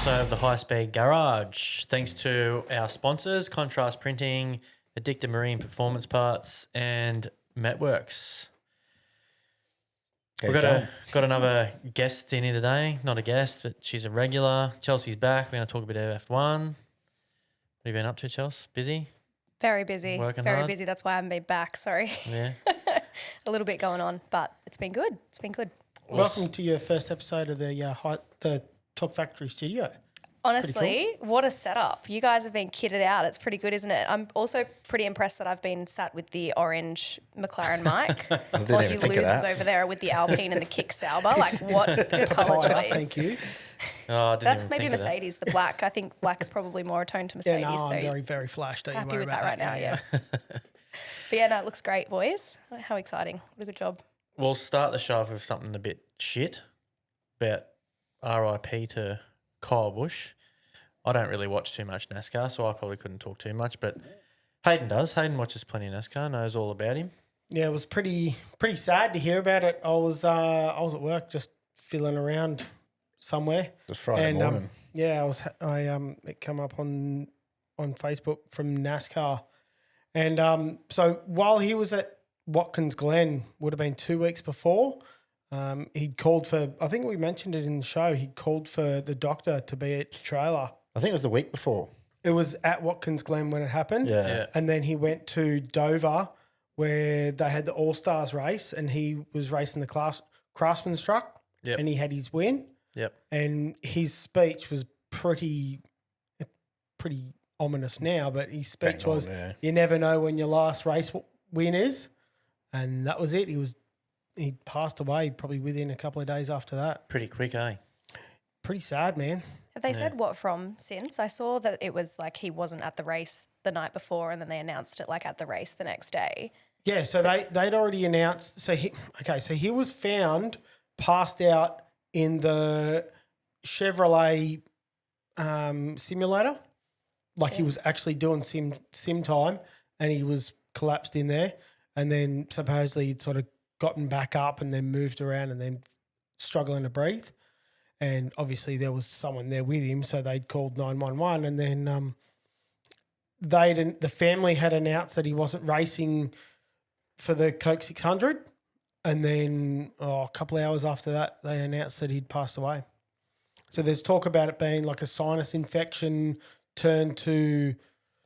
episode of the High Speed Garage. Thanks to our sponsors, Contrast Printing, Addicted Marine Performance Parts, and Metworks. We've got another guest in here today. Not a guest, but she's a regular. Chelsy's back. We're going to talk a bit of F1. What have you been up to, Chelsy? Busy? Very busy. Working Very hard? busy. That's why I haven't been back. Sorry. Yeah. A little bit going on, but it's been good. It's been good. Welcome to your first episode of the Talk Factory studio. Honestly, what a setup. You guys have been kitted out. It's pretty good, isn't it? I'm also pretty impressed that I've been sat with the orange McLaren mic. While you losers over there with the Alpine and the Kick Sauber. Like, what a colour choice. Thank you. Oh, That's maybe Mercedes, the black. I think black's probably more attuned to Mercedes. Yeah, no, so I'm very, very flash. Don't you happy worry with about that right now, yeah. But yeah, no, it looks great, boys. How exciting. What a good job. We'll start the show off with something a bit shit about RIP to Kyle Busch. I don't really watch too much NASCAR, so I probably couldn't talk too much, but Hayden does. Hayden watches plenty of NASCAR, knows all about him. Yeah, it was pretty sad to hear about it. I was at work just fiddling around somewhere. It's Friday morning. It came up on Facebook from NASCAR. And so while he was at Watkins Glen, would have been 2 weeks before, he'd called for, I think we mentioned it in the show, he called for the doctor to be at the trailer. I think it was the week before. It was at Watkins Glen when it happened. Yeah. And then he went to Dover where they had the All-Stars race and he was racing the Craftsman's truck and he had his win. Yep. And his speech was pretty ominous now, but his speech was, you never know when your last race win is. And that was it. He passed away probably within a couple of days after that. Pretty quick, eh? Pretty sad, man. Have they said what from since? I saw that it was like he wasn't at the race the night before and then they announced it like at the race the next day. Yeah, so they'd already announced. So he was found passed out in the Chevrolet simulator. Like he was actually doing sim time and he was collapsed in there. And then supposedly he'd sort of gotten back up and then moved around and then struggling to breathe. And obviously there was someone there with him, so they'd called 911. And then the family had announced that he wasn't racing for the Coke 600. And then a couple of hours after that, they announced that he'd passed away. So there's talk about it being like a sinus infection turned to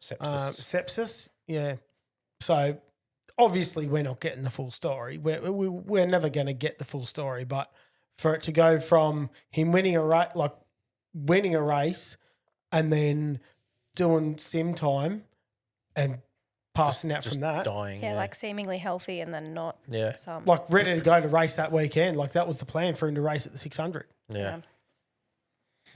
sepsis. Yeah. So obviously we're not getting the full story. We're never going to get the full story, but for it to go from him winning a race and then doing sim time and passing out from that. Dying. Yeah, like seemingly healthy and then not some. Like ready to go to race that weekend. Like that was the plan for him to race at the 600. Yeah.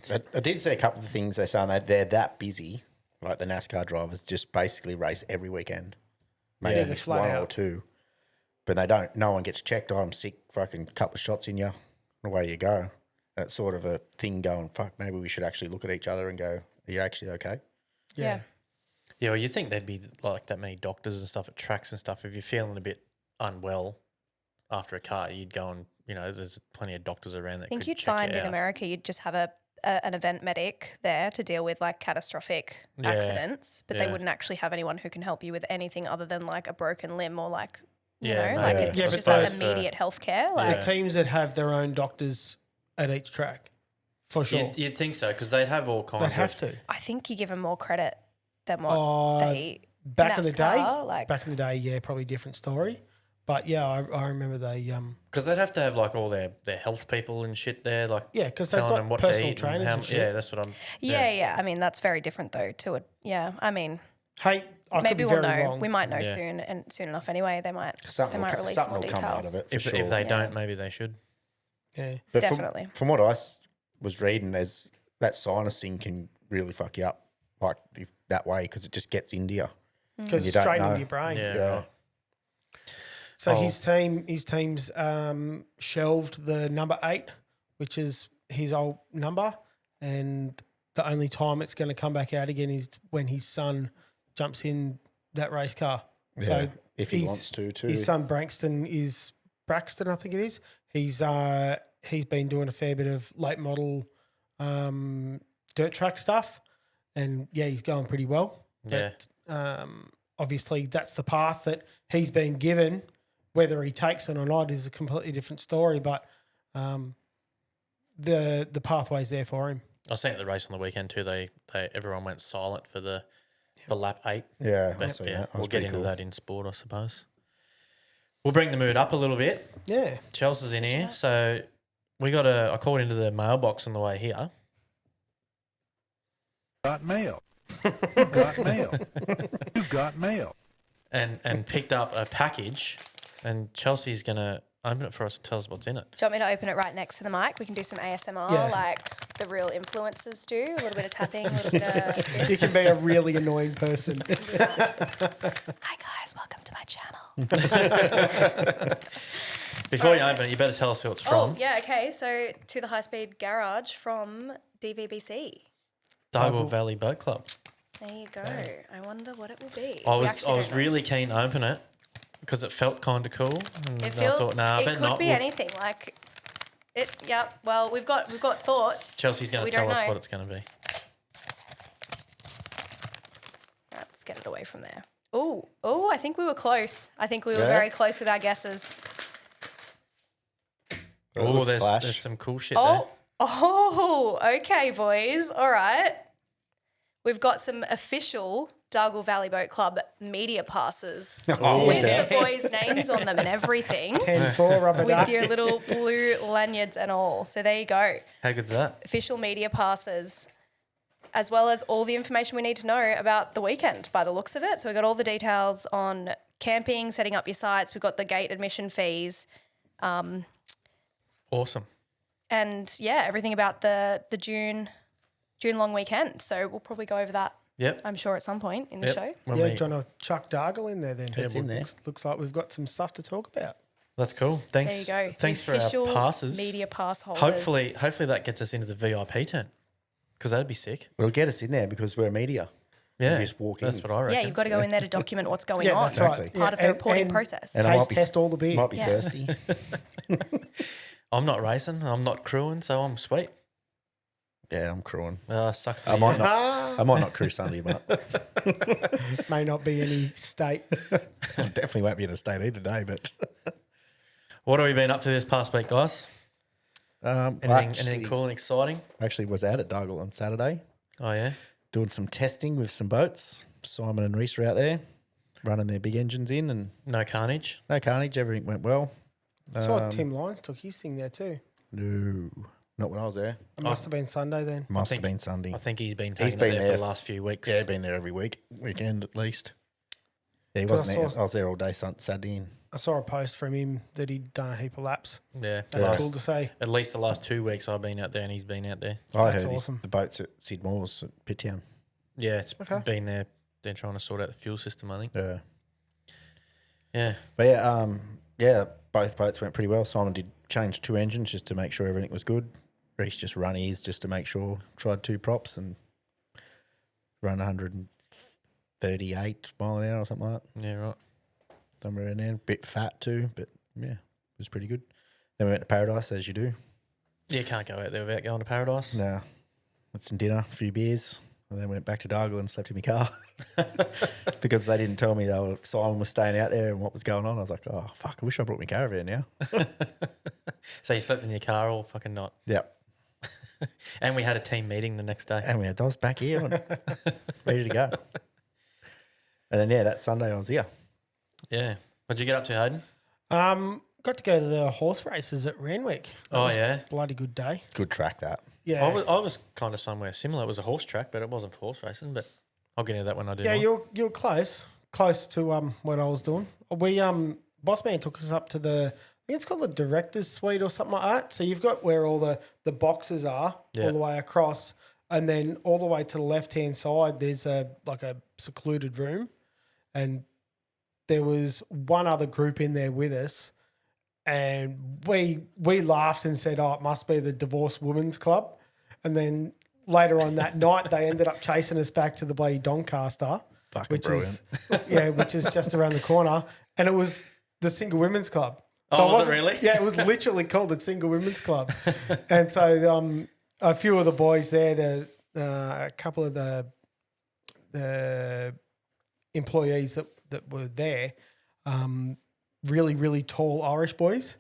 I did see a couple of things they saying that they're that busy, like the NASCAR drivers just basically race every weekend. Maybe they're flat one out. or two. But they don't, no one gets checked. Oh, I'm sick, fucking couple of shots in you. Away you go. And it's sort of a thing going, fuck, maybe we should actually look at each other and go, are you actually okay? Yeah. Yeah, well, you'd think there'd be like that many doctors and stuff at tracks and stuff. If you're feeling a bit unwell after a car, you'd go and, there's plenty of doctors around that I think could you'd check find you in out. America you'd just have an event medic there to deal with like catastrophic accidents, but they wouldn't actually have anyone who can help you with anything other than like a broken limb or like, it's just like immediate healthcare. Like, The teams that have their own doctors at each track, for sure. You'd think so, because they'd have all kinds They'd have to. I think you give them more credit than what they back in the day. like, Back in the day, yeah, probably different story. But yeah, I remember they because they'd have to have like all their health people and shit there, like because they've telling got them what personal to eat trainers and shit. Yeah, that's what I'm. Yeah. I mean, that's very different though. To it, I mean, hey, I maybe could be we'll very know. wong. We might know soon enough. Anyway, they might release more will details. come out of it for If sure. they don't, maybe they should. Yeah, But definitely. From what I was reading, there's that sinus thing can really fuck you up, like that way, because it just gets into you. because it's straight into your brain. Yeah. Right. So his team's shelved the number 8, which is his old number, and the only time it's going to come back out again is when his son jumps in that race car. Yeah, So if he wants to, too. His son Braxton, I think it is. He's been doing a fair bit of late model dirt track stuff. And, yeah, he's going pretty well. Yeah. But, obviously, that's the path that he's been given. Whether he takes it or not is a completely different story. But the pathway's there for him. I seen at the race on the weekend too. They everyone went silent for lap 8. Yeah, But, I saw yeah, that. we'll get into that in sport, I suppose. We'll bring the mood up a little bit. Yeah. Chelsea's in here, so we got I called into the mailbox on the way here. Got mail. You got mail. You got mail. And picked up a package, and Chelsea's gonna open it for us and tell us what's in it. Do you want me to open it right next to the mic? We can do some ASMR like the real influencers do. A little bit of tapping, a little bit of this. You can be a really annoying person. Hi guys, welcome to my channel. Before you open it, you better tell us who it's from. Oh, yeah, okay. So to the High Speed Garage from DVBC. Dargle Valley Boat Club. There you go. I wonder what it will be. I was really keen to open it because it felt kind of cool. And It feels. I thought, nah, I it bet could not. be anything. Like it. Yeah. Well, we've got thoughts. Chelsea's going We to tell don't us know. what it's going to be. Right, let's get it away from there. Oh, I think we were close. I think we were Yeah? very close with our guesses. Oh, there's Flash. some cool shit there. Okay, boys. All right. We've got some official Dargle Valley Boat Club media passes Oh, with yeah. the boys' names on them and everything. 10-4 rubber With duck. your little blue lanyards and all. So there you go. How good's that? Official media passes, as well as all the information we need to know about the weekend by the looks of it. So we've got all the details on camping, setting up your sites. We've got the gate admission fees. Awesome. And, yeah, everything about the June long weekend. So we'll probably go over that, Yep. I'm sure, at some point in the Yep. show. When Yeah, we- do you want to chuck Dargle in there then? It's in there. Looks like we've got some stuff to talk about. That's cool. Thanks. There you go. Thanks The for our official passes. media pass holders. Hopefully that gets us into the VIP tent because that'd be sick. It'll get us in there because we're media. Yeah, just walk that's in. what I reckon. Yeah, you've got to go in there to document what's going Yeah, on. that's right. It's Yeah, part of the and- reporting and- process. And I Taste test all the beer. Might be Yeah. thirsty. I'm not racing. I'm not crewing, so I'm sweet. Yeah, I'm crewing. Sucks. I might not crew Sunday, but May not be any state. I definitely won't be in a state either day. But What have we been up to this past week, guys? Anything cool and exciting? Actually, was out at Dargle on Saturday Oh yeah. doing some testing with some boats. Simon and Reese are out there running their big engines in, and No carnage. no carnage. Everything went well. I saw Tim Lyons took his thing there too. No, not when I was there. It must have been Sunday then. Must think- have been Sunday. I think he's been taking been it there there for the last few weeks. Yeah, been there every weekend at least. Yeah, he 'Cause wasn't I there. saw- I was there all day Saturday. And I saw a post from him that he'd done a heap of laps. Yeah. That's cool to see. At least the last 2 weeks I've been out there and he's been out there. I That's heard awesome. the boats at Sid Moore's at Pittown. Yeah, it's Okay. been there. They're trying to sort out the fuel system, I think. Yeah. Yeah. But yeah, both boats went pretty well. Simon did change 2 engines just to make sure everything was good. Reese just run his just to make sure. Tried 2 props and run 138 mile an hour or something like that. Yeah, right. Somewhere in there. Bit fat too, but yeah, it was pretty good. Then we went to Paradise as you do. Yeah, you can't go out there without going to Paradise. No, had some dinner, a few beers, and then went back to Dargle and slept in my car because they didn't tell me Simon was staying out there and what was going on. I was like, oh fuck, I wish I brought my caravan now. So you slept in your car all fucking night. Yep. And we had a team meeting the next day. And we had Dos back here and ready to go. And then that Sunday I was here. Yeah. What'd you get up to, Hayden? Got to go to the horse races at Randwick. That Oh, was yeah. a bloody good day. Good track that. Yeah. I was kind of somewhere similar. It was a horse track, but it wasn't for horse racing. But I'll get into that when I do. Yeah, mine. you're close to what I was doing. We boss man took us up to I think it's called the director's suite or something like that. So you've got where all the boxes are Yeah. all the way across, and then all the way to the left hand side there's a secluded room, and there was one other group in there with us, and we laughed and said, "Oh, it must be the Divorced Women's Club," and then later on that night they ended up chasing us back to the bloody Doncaster, Fucking brilliant. which is just around the corner, and it was the Single Women's Club. Oh, was it wasn't- really? Yeah, it was literally called the Single Women's Club, and so a few of the boys there, a couple of the employees that were there, really, really tall Irish boys,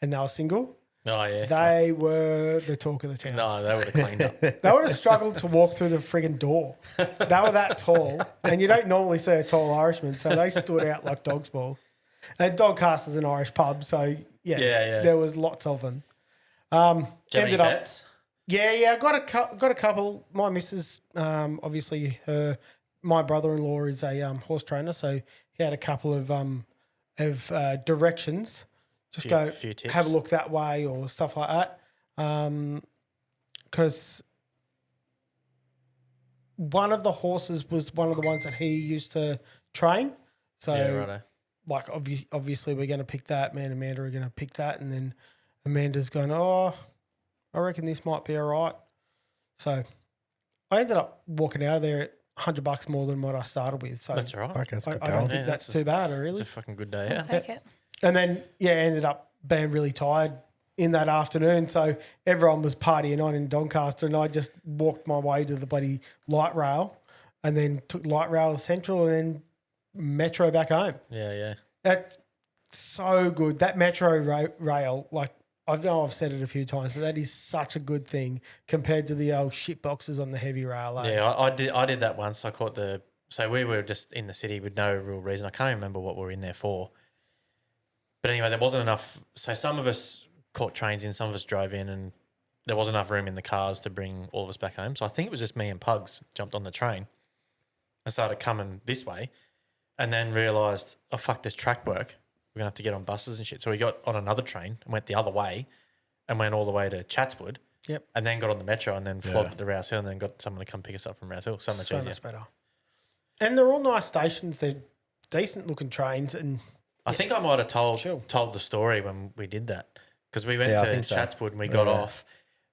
and they were single. Oh, yeah. They were the talk of the town. No, they would have cleaned up. They would have struggled to walk through the friggin' door. They were that tall, and you don't normally see a tall Irishman, so they stood out like dog's balls. And Doncaster's an Irish pub, so yeah. There was lots of them. Ended up, bets? Yeah. I got a couple. My missus, obviously, my brother-in-law is a horse trainer, so he had a couple of directions. Just few tips. Have a look that way or stuff like that. Because one of the horses was one of the ones that he used to train. So, like, obviously we're going to pick that. Me and Amanda are going to pick that. And then Amanda's going, I reckon this might be all right. So I ended up walking out of there at $100 more than what I started with. So that's all right. Okay, I don't think that's too bad, really. It's a fucking good day. I'll take it. And then, ended up being really tired in that afternoon. So everyone was partying on in Doncaster, and I just walked my way to the bloody light rail and then took light rail to Central and then Metro back home. Yeah. That's so good. That Metro rail, like, I know I've said it a few times, but that is such a good thing compared to the old shit boxes on the heavy rail. Yeah, I did that once. I caught so we were just in the city with no real reason. I can't even remember what we were in there for. But anyway, there wasn't enough. So some of us caught trains in, some of us drove in, and there wasn't enough room in the cars to bring all of us back home. So I think it was just me and Pugs jumped on the train and started coming this way, and then realised, oh, fuck, there's track work. We're going to have to get on buses and shit. So we got on another train and went the other way and went all the way to Chatswood. Yep. And then got on the Metro and then flogged to Rouse Hill and then got someone to come pick us up from Rouse Hill. So much easier. Much better. And they're all nice stations. They're decent looking trains. And I think I might have told the story when we did that, because we went to Chatswood and we got off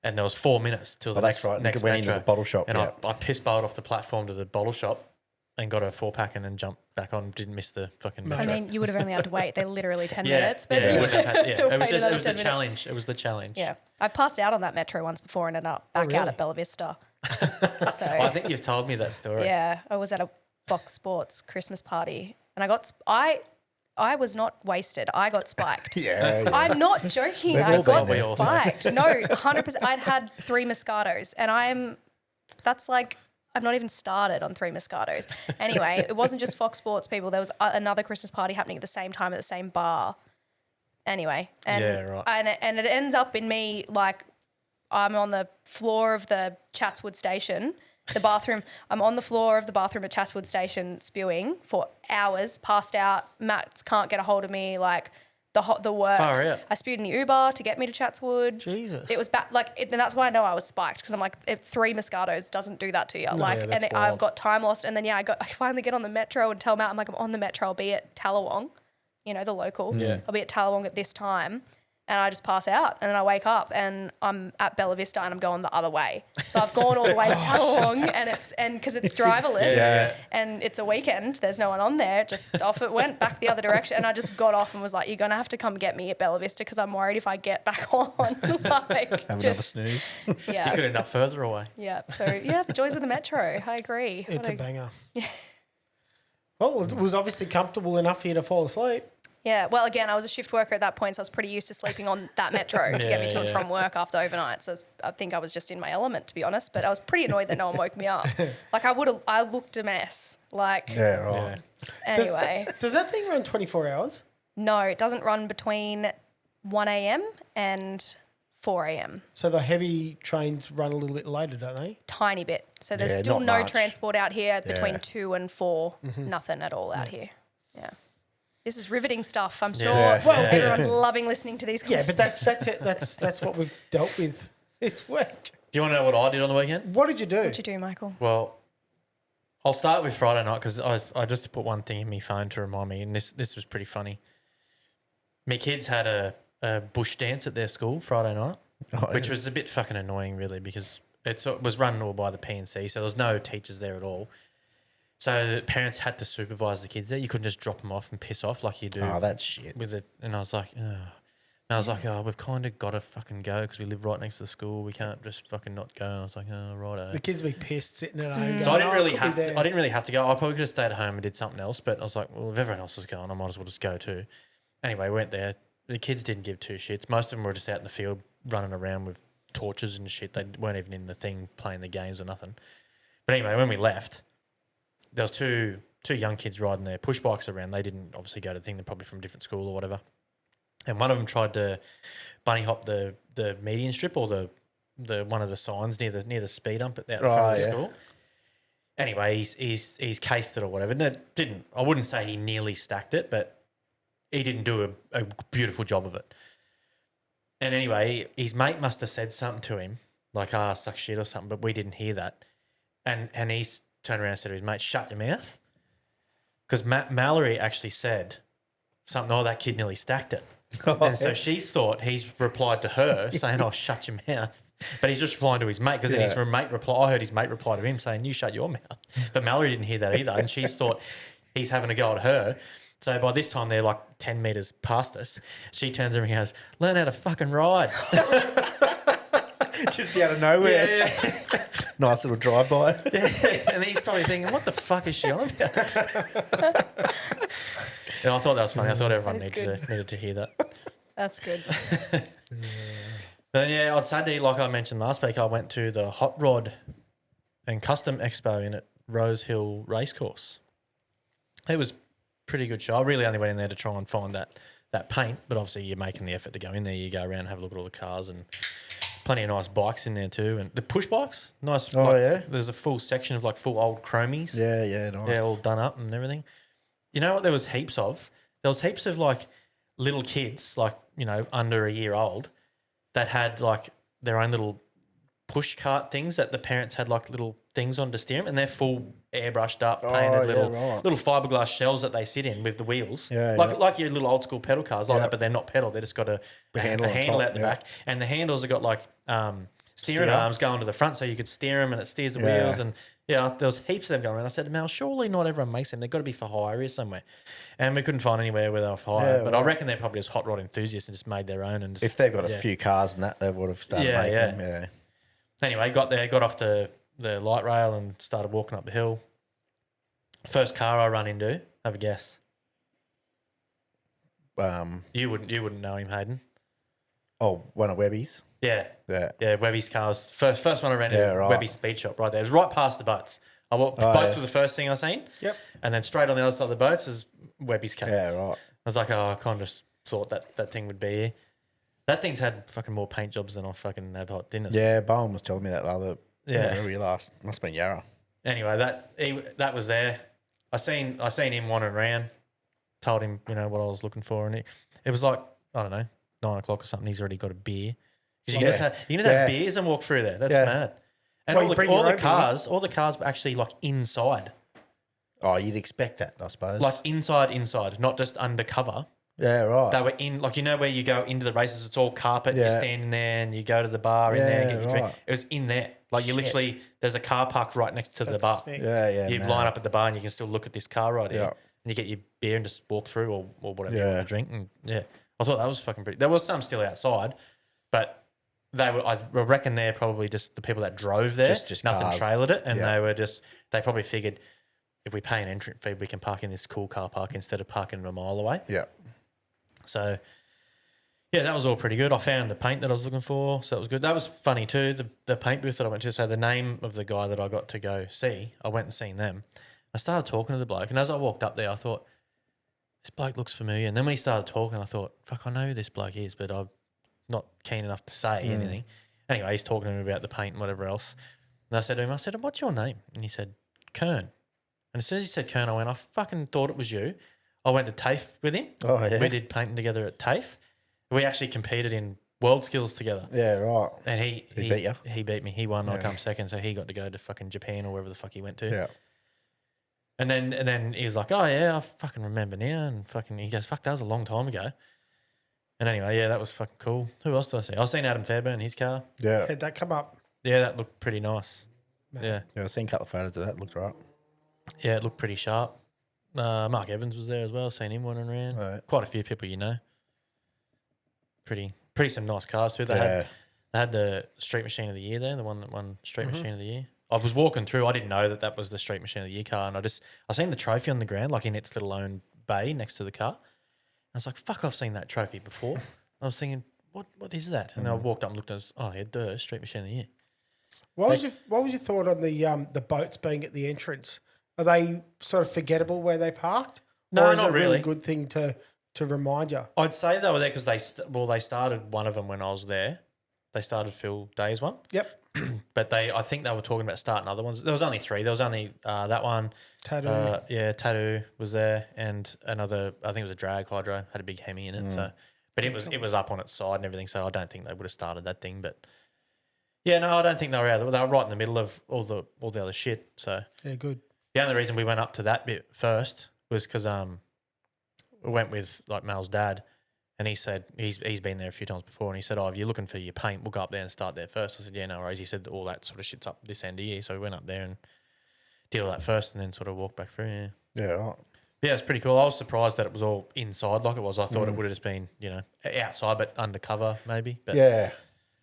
and there was 4 minutes till the next went Metro. into the bottle shop. And I piss bowled off the platform to the bottle shop and got a 4-pack and then jumped back on. Didn't miss the fucking Metro. I mean, you would have only had to wait. They're literally 10 minutes. But you would have had, It was the 10 challenge. It was the challenge. Yeah. I passed out on that Metro once before and ended up back out at Bella Vista. So I think you've told me that story. Yeah. I was at a Fox Sports Christmas party and I was not wasted. I got spiked. Yeah. I'm not joking. I got spiked. No, 100%. I'd had 3 Moscatos and I'm not even started on 3 Moscatos. Anyway, it wasn't just Fox Sports people. There was another Christmas party happening at the same time at the same bar. Anyway. And it ends up in me, like, I'm on the floor of the Chatswood station, the bathroom. I'm on the floor of the bathroom at Chatswood station spewing for hours, passed out. Matt can't get a hold of me, like, the works. Far out. I spewed in the Uber to get me to Chatswood. Jesus. It was bad. And that's why I know I was spiked, because I'm like, 3 Moscatos doesn't do that to you. I've got time lost. And then, I finally get on the Metro and tell Matt, I'm like, I'm on the Metro. I'll be at Tallawong, the local. Yeah. I'll be at Tallawong at this time. And I just pass out and then I wake up and I'm at Bella Vista and I'm going the other way. So I've gone all the way to Tallawong and because it's driverless and it's a weekend, there's no one on there, just off it went back the other direction. And I just got off and was like, you're going to have to come get me at Bella Vista because I'm worried if I get back on. Have another snooze. Yeah. You could end up further away. Yeah. So, the joys of the Metro. I agree. It's a banger. Yeah. Well, it was obviously comfortable enough for you to fall asleep. Yeah, well, again, I was a shift worker at that point, so I was pretty used to sleeping on that Metro to get me to and from work after overnight. So I think I was just in my element, to be honest. But I was pretty annoyed that no one woke me up. Like, I looked a mess. Like, yeah, right. Anyway. Does that thing run 24 hours? No, it doesn't run between 1 a.m. and 4 a.m. So the heavy trains run a little bit later, don't they? Tiny bit. So there's still no transport out here between 2 and 4. Mm-hmm. Nothing at all out here. Yeah. This is riveting stuff. I'm sure everyone's loving listening to these conversations. Yeah, but that's it. That's what we've dealt with this week. Do you want to know what I did on the weekend? What did you do? What did you do, Michael? Well, I'll start with Friday night because I just put one thing in my phone to remind me, and this was pretty funny. My kids had a bush dance at their school Friday night, which was a bit fucking annoying, really, because it was run all by the P&C, so there was no teachers there at all. So parents had to supervise the kids there. You couldn't just drop them off and piss off like you do. Oh, that's shit. With it, and I was like, oh. And I was like, oh, we've kind of got to fucking go because we live right next to the school. We can't just fucking not go. And I was like, oh, righto. The kids would be pissed sitting at home. So I didn't really have to. I didn't really have to go. I probably could have stayed at home and did something else. But I was like, well, if everyone else is going, I might as well just go too. Anyway, we went there. The kids didn't give two shits. Most of them were just out in the field running around with torches and shit. They weren't even in the thing playing the games or nothing. But anyway, when we left, there was two young kids riding their push bikes around. They didn't obviously go to the thing. They're probably from a different school or whatever. And one of them tried to bunny hop the median strip or the one of the signs near the speed hump at the front of the school. Anyway, he's cased it or whatever. And it didn't. I wouldn't say he nearly stacked it, but he didn't do a beautiful job of it. And anyway, his mate must have said something to him, like, suck shit or something, but we didn't hear that. And he's turned around and said to his mate, shut your mouth. Because Mallory actually said something, that kid nearly stacked it. And so she's thought he's replied to her saying, shut your mouth. But he's just replying to his mate because then his mate I heard his mate reply to him saying, you shut your mouth. But Mallory didn't hear that either. And she's thought he's having a go at her. So by this time, they're like 10 metres past us. She turns around and goes, learn how to fucking ride. Just out of nowhere. Yeah. Nice little drive-by. Yeah. And he's probably thinking, what the fuck is she on about? Yeah, I thought that was funny. I thought everyone needed to hear that. That's good. But then, on Saturday, like I mentioned last week, I went to the Hot Rod and Custom Expo in at Rose Hill Racecourse. It was pretty good show. I really only went in there to try and find that paint, but obviously you're making the effort to go in there. You go around and have a look at all the cars and plenty of nice bikes in there too. And the push bikes, nice. There's a full section of like full old chromies. Yeah, nice. Yeah, all done up and everything. You know what there was heaps of? There was heaps of like little kids, like, under a year old, that had like their own little push cart things that the parents had like little things on to steer them, and they're full airbrushed up, painted little fiberglass shells that they sit in with the wheels. Like your little old school pedal cars like that, but they're not pedal. They just got a handle out the back, and the handles have got like steering arms going to the front so you could steer them and it steers the wheels. And there was heaps of them going around. I said to Mel, surely not everyone makes them. They've got to be for hire here somewhere. And we couldn't find anywhere where they were for hire. But I reckon they're probably just hot rod enthusiasts and just made their own. And just, if they've got a few cars and that, they would have started making them. Yeah. Anyway, got there, got off the light rail and started walking up the hill. First car I run into, have a guess. You wouldn't know him, Hayden. Oh, one of Webby's. Yeah, Webby's cars. First one I ran into, Webby's speed shop right there. It was right past the boats. I walked. Boats was the first thing I seen. Yep. And then straight on the other side of the boats is Webby's car. Yeah, right. I was like, I kind of just thought that thing would be here. That thing's had fucking more paint jobs than I fucking have hot dinners. Yeah, Bowen was telling me that the other. Yeah, where we last must have been Yarra. Anyway, that was there. I seen him wandering around. Told him what I was looking for, and it was like, I don't know, 9 o'clock or something. He's already got a beer because you can just have beers and walk through there. That's mad. And all the cars were actually like inside. Oh, you'd expect that, I suppose. Like inside, not just undercover. Yeah, right. They were in, like, where you go into the races, it's all carpet. You're standing there and you go to the bar in there and get your drink. It was in there. Like, you literally, there's a car parked right next to the bar. Yeah. You line up at the bar and you can still look at this car right here. And you get your beer and just walk through or whatever you want to drink. And I thought that was fucking pretty. There was some still outside, but I reckon they're probably just the people that drove there. Just nothing cars. trailered it. And they probably figured if we pay an entrant fee, we can park in this cool car park instead of parking a mile away. Yeah. So, that was all pretty good. I found the paint that I was looking for, so that was good. That was funny too, the paint booth that I went to. So the name of the guy that I got to go see, I went and seen them. I started talking to the bloke, and as I walked up there, I thought, this bloke looks familiar. And then when he started talking, I thought, fuck, I know who this bloke is, but I'm not keen enough to say anything. Anyway, he's talking to me about the paint and whatever else. And I said to him, what's your name? And he said, Kern. And as soon as he said Kern, I went, I fucking thought it was you. I went to TAFE with him. Oh, yeah. We did painting together at TAFE. We actually competed in World Skills together. Yeah, right. And he beat you? He beat me. He won. I come second, so he got to go to fucking Japan or wherever the fuck he went to. Yeah. And then he was like, oh, yeah, I fucking remember now. And he goes, fuck, that was a long time ago. And anyway, that was fucking cool. Who else did I see? I seen Adam Fairburn, his car. Yeah. Had that come up? Yeah, that looked pretty nice. Yeah. Yeah, I've seen a couple of photos of that. It looked right. Yeah, it looked pretty sharp. Mark Evans was there as well. Seen him wandering around. Right. Quite a few people, pretty some nice cars too. They had the Street Machine of the Year there, the one that won Street Machine of the Year. I was walking through. I didn't know that was the Street Machine of the Year car, and I seen the trophy on the ground, like in its little own bay next to the car. I was like, "Fuck! I've seen that trophy before." I was thinking, "What is that?" And I walked up and looked, and Street Machine of the Year. What was your thought on the boats being at the entrance? Are they sort of forgettable where they parked? No, or is not it a really really. good thing to remind you? I'd say they were there because they started one of them when I was there. They started Phil Day's one. Yep. But I think they were talking about starting other ones. There was only 3. There was only that one. Tattoo. Tattoo was there, and another. I think it was a drag hydro, had a big Hemi in it. So, but it was up on its side and everything. So I don't think they would have started that thing. But yeah, no, I don't think they were out. They were right in the middle of all the other shit. So Yeah, good. the only reason we went up to that bit first was because we went with like Mel's dad. And he said he's been there a few times before, and he said, "Oh, if you're looking for your paint, we'll go up there and start there first." I said, "Yeah, no worries." He said all that sort of shit's up this end here, so we went up there and did all that first, and then sort of walked back through. Yeah, Yeah, right. yeah, it's pretty cool. I was surprised that it was all inside like it was. I thought it would have just been outside, but undercover maybe. But Yeah.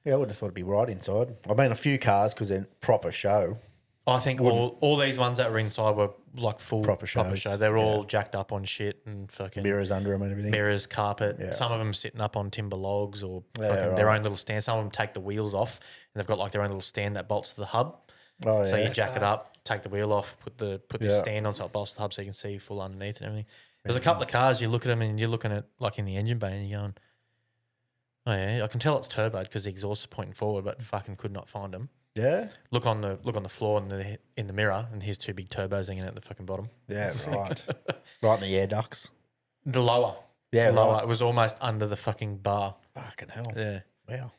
Yeah, I would have thought it'd be right inside. I mean, a few cars because they're proper show. I think all these ones that were inside were like full Proper show. shows. They're all jacked up on shit and fucking Mirrors under them and everything. mirrors, carpet. Yeah. Some of them sitting up on timber logs or Yeah, fucking their right. own little stand. Some of them take the wheels off and they've got like their own little stand that bolts to the hub. Oh, yeah. So you jack it up, take the wheel off, put this Yeah. stand on so it bolts to the hub so you can see full underneath and everything. There's a couple of cars, you look at them and you're looking at like in the engine bay and you're going, oh yeah, I can tell it's turboed because the exhaust is pointing forward, but fucking could not find them. Yeah? Look on the floor in the mirror, and here's 2 big turbos hanging out the fucking bottom. Yeah, right. Right in the air ducts. The lower, Yeah, the lower. right. It was almost under the fucking bar. Fucking hell. Yeah, Wow.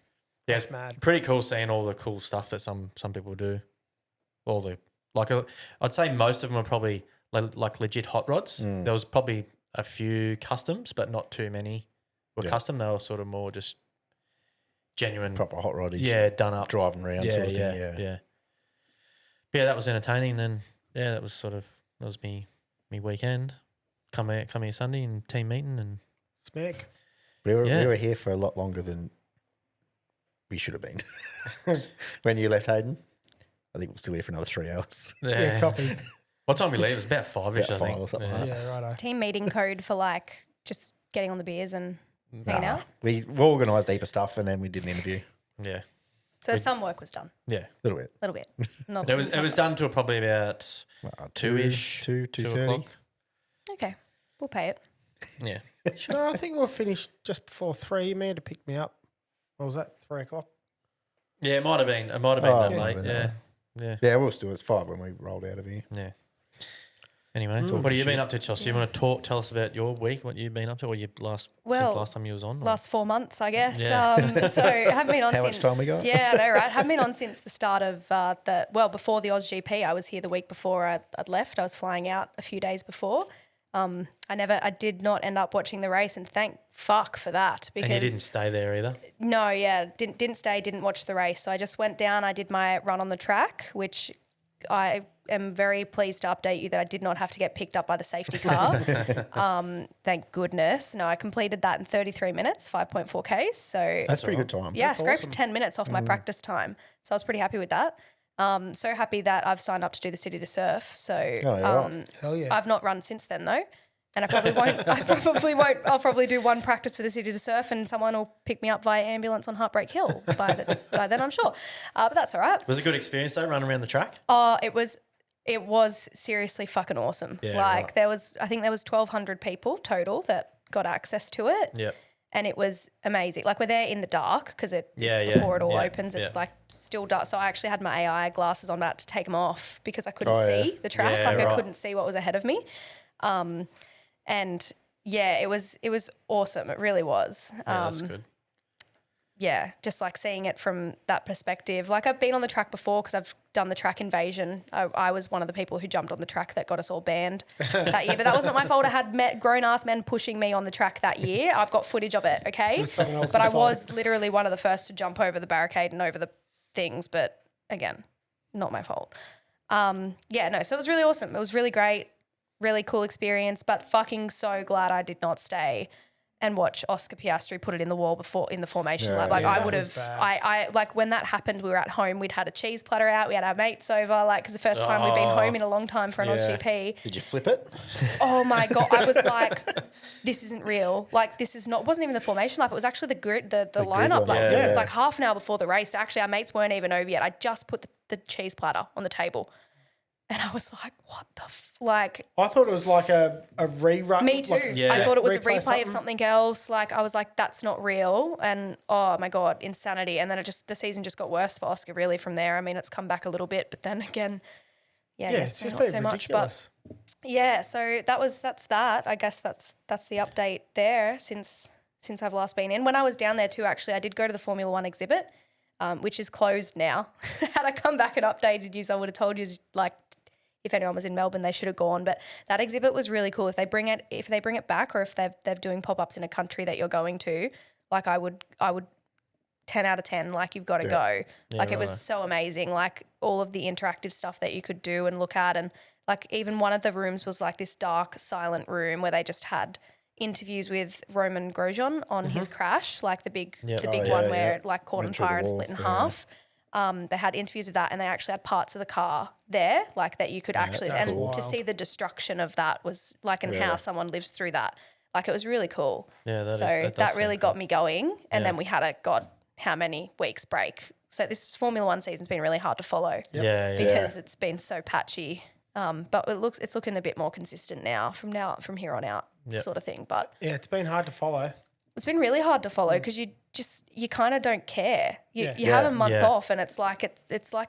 yeah, it's mad. pretty cool seeing all the cool stuff that some people do. All the I'd say most of them are probably like legit hot rods. There was probably a few customs, but not too many were custom. They were sort of more just genuine, Proper hot roddies. yeah, done up. Driving around Yeah, sort of yeah, thing. Yeah. yeah. Yeah, that was entertaining. Then that was me weekend. Come here Sunday and team meeting and Smack. We Yeah. were here for a lot longer than we should have been. When you left Hayden, I think we're still here for another 3 hours. Yeah, copy. What time we leave? It was about 5ish, About I think. 5 or something yeah. like that. Yeah, righto. Team meeting code for like just getting on the beers and hanging out. We organised heap of stuff and then we did an interview. Yeah, So some work was done, yeah. A little bit. a little bit. Not It was done till probably about 2-ish, 2:30. Okay, we'll pay it. Yeah, No, I think we'll finish just before 3. You had to pick me up. What was that? 3 o'clock? yeah. It might have been Oh, that it might late. have been Yeah, that yeah, Yeah, we'll still. It's 5 when we rolled out of here. yeah. Anyway, what have you been up to, Chelsea? You want to tell us about your week? What you've been up to, or since last time you was on? or- Last 4 months, I guess. Yeah. So haven't been on How since. much time we got? Yeah, I know, right? Haven't been on since the start of before the Oz GP. I was here the week before I'd left. I was flying out a few days before. I did not end up watching the race, and thank fuck for that. Because And you didn't stay there either. No, yeah, didn't stay, didn't watch the race. So I just went down. I did my run on the track, which I am very pleased to update you that I did not have to get picked up by the safety car. Thank goodness. No, I completed that in 33 minutes, 5.4 Ks. So That's a pretty good time. yeah, scraped 10 minutes off my practice time. So I was pretty happy with that. So happy that I've signed up to do the City to Surf. So right. Hell yeah. I've not run since then though. And I probably won't. I'll probably do one practice for the City to Surf and someone will pick me up via ambulance on Heartbreak Hill by then, I'm sure. But that's all right. Was it a good experience though, running around the track? Oh, it was seriously fucking awesome. Yeah, like I think there was 1,200 people total that got access to it. Yeah. And it was amazing. Like we're there in the dark because it's Yeah, before it all yeah, opens. It's yeah. like still dark. So I actually had my AI glasses on, about to take them off because I couldn't Oh, yeah. see the track. Yeah, I right. couldn't see what was ahead of me. And yeah, it was awesome. It really was. Yeah, that's good. Yeah, just like seeing it from that perspective. Like I've been on the track before because I've done the track invasion. I was one of the people who jumped on the track that got us all banned that year. But that was not my fault. I had grown-ass men pushing me on the track that year. I've got footage of it, okay? someone else's But I fault. was literally one of the first to jump over the barricade and over the things. But again, not my fault. So it was really awesome. It was really great, really cool experience, but fucking so glad I did not stay. and watch Oscar Piastri put it in the wall before in the formation lap. Like Yeah, I that would was have, bad. I like when that happened, we were at home, we'd had a cheese platter out, we had our mates over, like, because the first time we'd been home in a long time for an AusGP. Did you flip it? Oh my God. I was like, this isn't real. Like, this is not, it wasn't even the formation lap. It was actually the grid, the lineup. one. Like, Yeah. it was like half an hour before the race. So actually, our mates weren't even over yet. I just put the cheese platter on the table. And I was like, what the like. I thought it was like a rerun. Me too. Like, Yeah. I thought it was a replay replay of something else. Like, I was like, that's not real. And oh my God, insanity. And then the season just got worse for Oscar really from there. I mean, it's come back a little bit, but then again, Yeah, it's yesterday just not been so much. ridiculous. But yeah, so that's that. I guess that's the update there since I've last been in. When I was down there too, actually, I did go to the Formula One exhibit, which is closed now. Had I come back and updated you, I would have told you, like, if anyone was in Melbourne, they should have gone. But that exhibit was really cool. If they bring it back, or if they're doing pop-ups in a country that you're going to, like I would 10 out of 10, like you've got to go. Like it was so amazing. Like all of the interactive stuff that you could do and look at. And like even one of the rooms was like this dark, silent room where they just had interviews with Roman Grosjean on his crash, like the big one where it like caught on Went through the fire and wall, split in yeah. half. They had interviews of that, and they actually had parts of the car there, like that you could actually, that's and cool. to see the destruction of that was like, and how someone lives through that. Like it was really cool. Yeah, that that does really sound got me going. And Yeah. then we had a God, how many weeks break. So this Formula One season's been really hard to follow Yeah, yeah. because it's been so patchy. But it's looking a bit more consistent now from here on out, sort of thing. But Yeah, it's been hard to follow. it's been really hard to follow because you kind of don't care. You Yeah. have a month Yeah. off, and it's like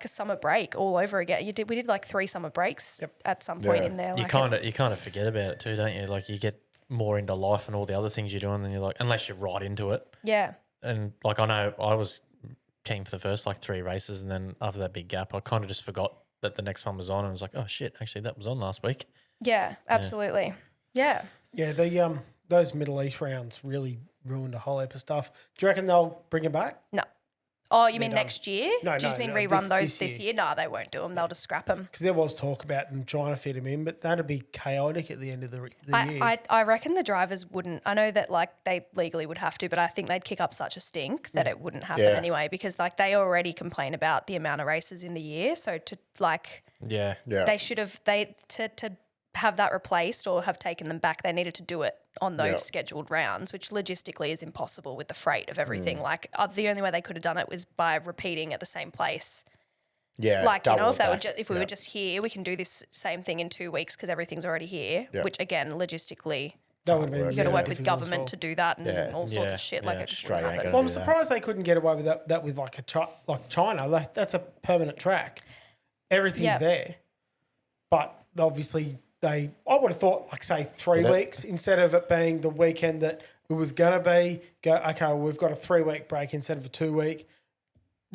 a summer break all over again. We did like 3 summer breaks at some point in there. You Like kind of forget about it too, don't you? Like you get more into life and all the other things you're doing, and you're like, unless you're right into it. yeah, And like I know I was keen for the first like 3 races, and then after that big gap, I kind of just forgot that the next one was on, and was like, oh shit, actually that was on last week. yeah, absolutely, yeah. Yeah, the those Middle East rounds really ruined a whole heap of stuff. Do you reckon they'll bring it back? No. Oh, you mean done. next year? No, Do you just no, mean no, rerun this this year. year? No, they won't do them. They'll just scrap them. Because there was talk about them trying to fit him in, but that'd be chaotic at the end of the year. I reckon the drivers wouldn't. I know that like they legally would have to, but I think they'd kick up such a stink that it wouldn't happen Yeah. anyway, because like they already complain about the amount of races in the year. So to like Yeah. Yeah. they should have to have that replaced or have taken them back, they needed to do it on those scheduled rounds, which logistically is impossible with the freight of everything. Like the only way they could have done it was by repeating at the same place. Yeah. Like, you know, double if they were back. if we were just here, we can do this same thing in 2 weeks because everything's already here, Yeah. which again, logistically, that would have been you got to work difficult with as government well. to do that and Yeah. all sorts Yeah. of shit. Yeah. Like it just Australia wouldn't ain't happen. Well, I'm do that. surprised they couldn't get away with that with like like China. Like that's a permanent track. Everything's Yeah. there. But obviously I would have thought like say 3 weeks instead of it being the weekend that it was gonna be. Go, okay, well, we've got a 3-week break instead of a 2-week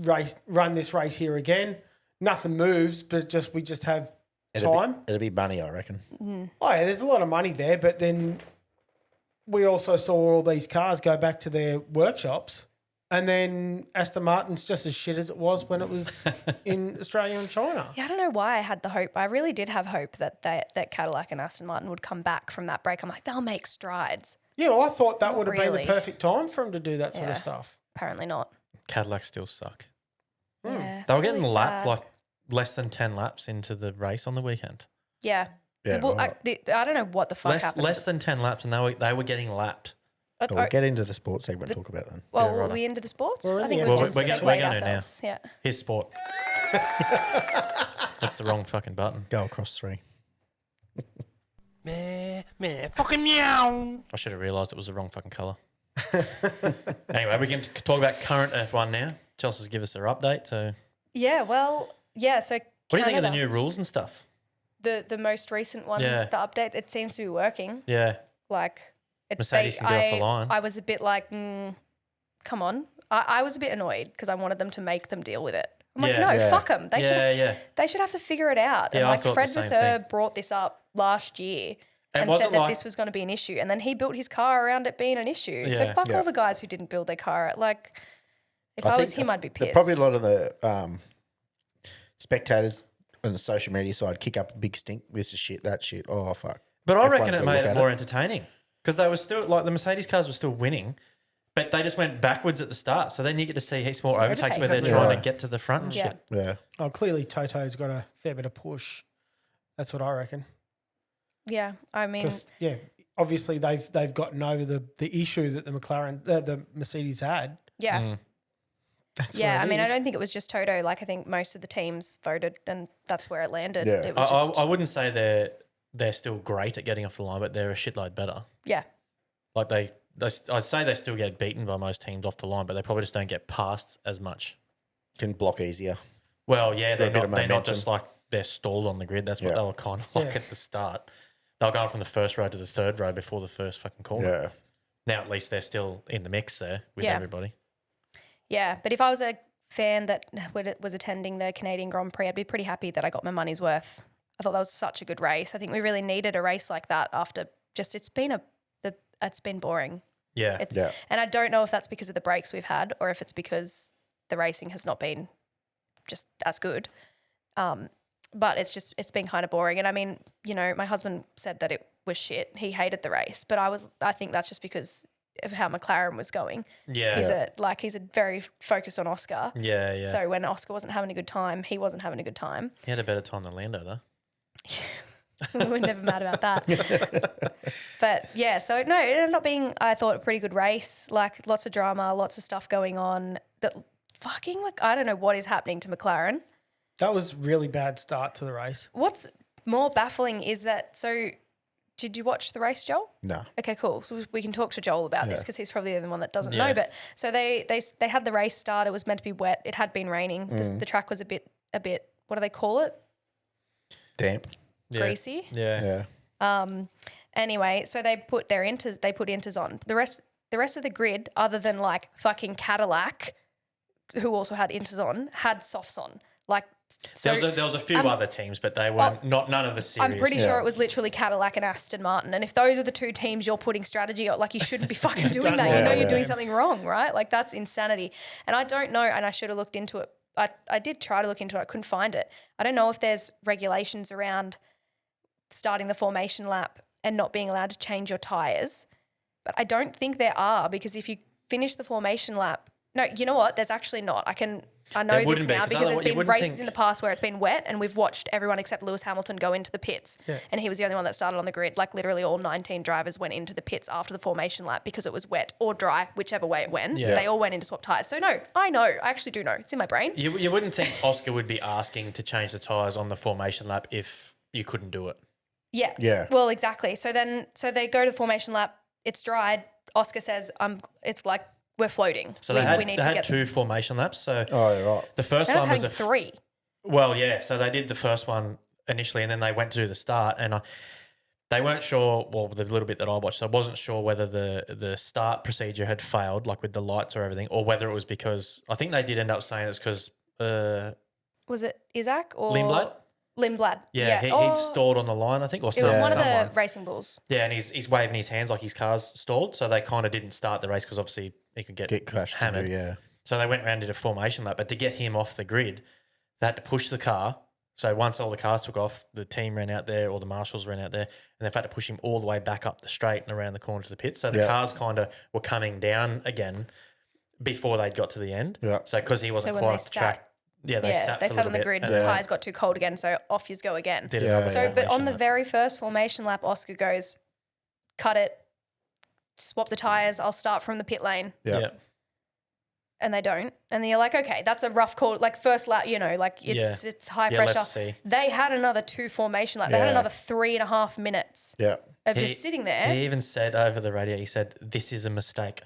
race. Run this race here again. Nothing moves, but we just have time. It'll be money, I reckon. Oh yeah, there's a lot of money there, but then we also saw all these cars go back to their workshops, and then Aston Martin's just as shit as it was when it was in Australia and China. Yeah, I don't know why I had the hope. I really did have hope that Cadillac and Aston Martin would come back from that break. I'm like, they'll make strides. Yeah, well, I thought that would have been really. the perfect time for them to do that sort of Yeah. stuff. Apparently not. Cadillacs still suck. Yeah, They were it's getting really lapped sad. like less than 10 laps into the race on the weekend. Yeah. Yeah, Well, right. I don't know what the fuck happened. Less than 10 laps, and they were getting lapped. We'll get into the sports segment and talk about that. Well, Yeah, were righto. we into the sports? We're in I think the we've Well, just we're segued going to now. ourselves. Yeah. Here's sport. That's the wrong fucking button. Go across 3. I should have realised it was the wrong fucking colour. Anyway, we can talk about current F1 now. Chelsea's give us her update. So, Yeah, well, yeah, so what do you think of the Canada, new rules and stuff? the most recent one, Yeah. the update, it seems to be working. Yeah. Like Mercedes can get off the line. I was a bit like, come on. I was a bit annoyed because I wanted them to make them deal with it. I'm like, Yeah. no, Yeah. fuck them. Yeah. They should have to figure it out. Yeah, and I like thought Fred the same Vasseur thing. brought this up last year and wasn't said that like- this was going to be an issue. And then he built his car around it being an issue. So Yeah. fuck Yeah. all the guys who didn't build their car. Like, if I was him, I'd be pissed. Probably a lot of the spectators on the social media side kick up a big stink. This is shit, that shit. Oh, fuck. But I Everyone's reckon it gotta made look it at more entertaining. because they were still like the Mercedes cars were still winning, but they just went backwards at the start. So then you get to see heaps more Some overtakes where overtakes. they're trying to get to the front and Yeah. shit. Yeah. Oh, clearly Toto's got a fair bit of push. That's what I reckon. Yeah, I mean, Because obviously they've gotten over the issue that the the Mercedes had. yeah. That's Yeah, where it I mean, I is. don't think it was just Toto. Like, I think most of the teams voted, and that's where it landed. Yeah. It was just, I wouldn't say they're still great at getting off the line, but they're a shitload better. yeah, Like I'd say they still get beaten by most teams off the line, but they probably just don't get past as much. Can block easier. Well, yeah, Got a bit of they're not momentum. just like they're stalled on the grid. That's what Yeah. they were kind of like Yeah. at the start. They were going from the first row to the third row before the first fucking corner. Yeah. Now at least they're still in the mix there with Yeah. everybody. yeah. But if I was a fan that was attending the Canadian Grand Prix, I'd be pretty happy that I got my money's worth. I thought that was such a good race. I think we really needed a race like that after just it's been boring. Yeah. Yeah. And I don't know if that's because of the breaks we've had or if it's because the racing has not been just as good. But it's been kind of boring. And I mean, you know, my husband said that it was shit. He hated the race, but I think that's just because of how McLaren was going. Yeah. He's a very focused on Oscar. Yeah, yeah. So when Oscar wasn't having a good time, he wasn't having a good time. He had a better time than Lando though. We're never mad about that. But yeah, so no, it ended up being, I thought, a pretty good race. Like lots of drama, lots of stuff going on. That fucking I don't know what is happening to McLaren. That was really bad start to the race. What's more baffling is that, so did you watch the race, Joel? No. Okay, cool. So we can talk to Joel about this because he's probably the only one that doesn't Yeah. know. But so they had the race start. It was meant to be wet. It had been raining. The track was a bit. What do they call it? Damp. Yeah. Greasy. Yeah. Yeah. Anyway, so they put inters on. The rest of the grid, other than like fucking Cadillac, who also had inters on, had softs on. Like so, There was a few other teams, but they weren't none of the serious. I'm pretty sure it was literally Cadillac and Aston Martin. And if those are the two teams you're putting strategy on, like you shouldn't be fucking doing that. You know you're doing something wrong, right? Like that's insanity. And I don't know, and I should have looked into it. I did try to look into it. I couldn't find it. I don't know if there's regulations around starting the formation lap and not being allowed to change your tyres. But I don't think there are, because if you finish the formation lap, no, you know what? There's actually not. I know There this wouldn't be, now 'cause because there's otherwise you been wouldn't races think- in the past where it's been wet and we've watched everyone except Lewis Hamilton go into the pits. Yeah. And he was the only one that started on the grid. Like literally all 19 drivers went into the pits after the formation lap because it was wet or dry, whichever way it went. Yeah. They all went in to swap tyres. So no, I know. I actually do know. It's in my brain. You wouldn't think Oscar would be asking to change the tyres on the formation lap if you couldn't do it. Yeah. Yeah. Well, exactly. So they go to the formation lap. It's dried. Oscar says, it's like we're floating. So we they had two formation laps. So Oh, right. the first They're one was having three. Well, yeah. So they did the first one initially, and then they went to do the start, and they weren't sure. Well, the little bit that I watched, I wasn't sure whether the start procedure had failed, like with the lights or everything, or whether it was because I think they did end up saying it's because Was it Isaac or Lindblad? Lindblad. Yeah, he'd stalled on the line, I think, or It was one of someone. the racing bulls. Yeah, and he's waving his hands like his car's stalled, so they kind of didn't start the race because obviously he could get Crashed. hammered. Yeah. So they went around and did a formation lap, but to get him off the grid, they had to push the car. So once all the cars took off, the team ran out there, or the marshals ran out there, and they've had to push him all the way back up the straight and around the corner to the pit. So the cars kind of were coming down again before they'd got to the end. Yeah. So because he wasn't So when quite they off the track, they sat for a on little the bit grid. and The tyres got too cold again, so off you go again. did Yeah, another So, but on formation the lap. very first formation lap, Oscar goes, cut it, swap the tyres, I'll start from the pit lane. Yeah. yeah. And they don't. And you're like, okay, that's a rough call. Like first lap, you know, like it's high Yeah, pressure. let's see. They had another 2 formation lap. They had Yeah. another 3.5 minutes Yeah. of just sitting there. He even said over the radio, he said, "This is a mistake."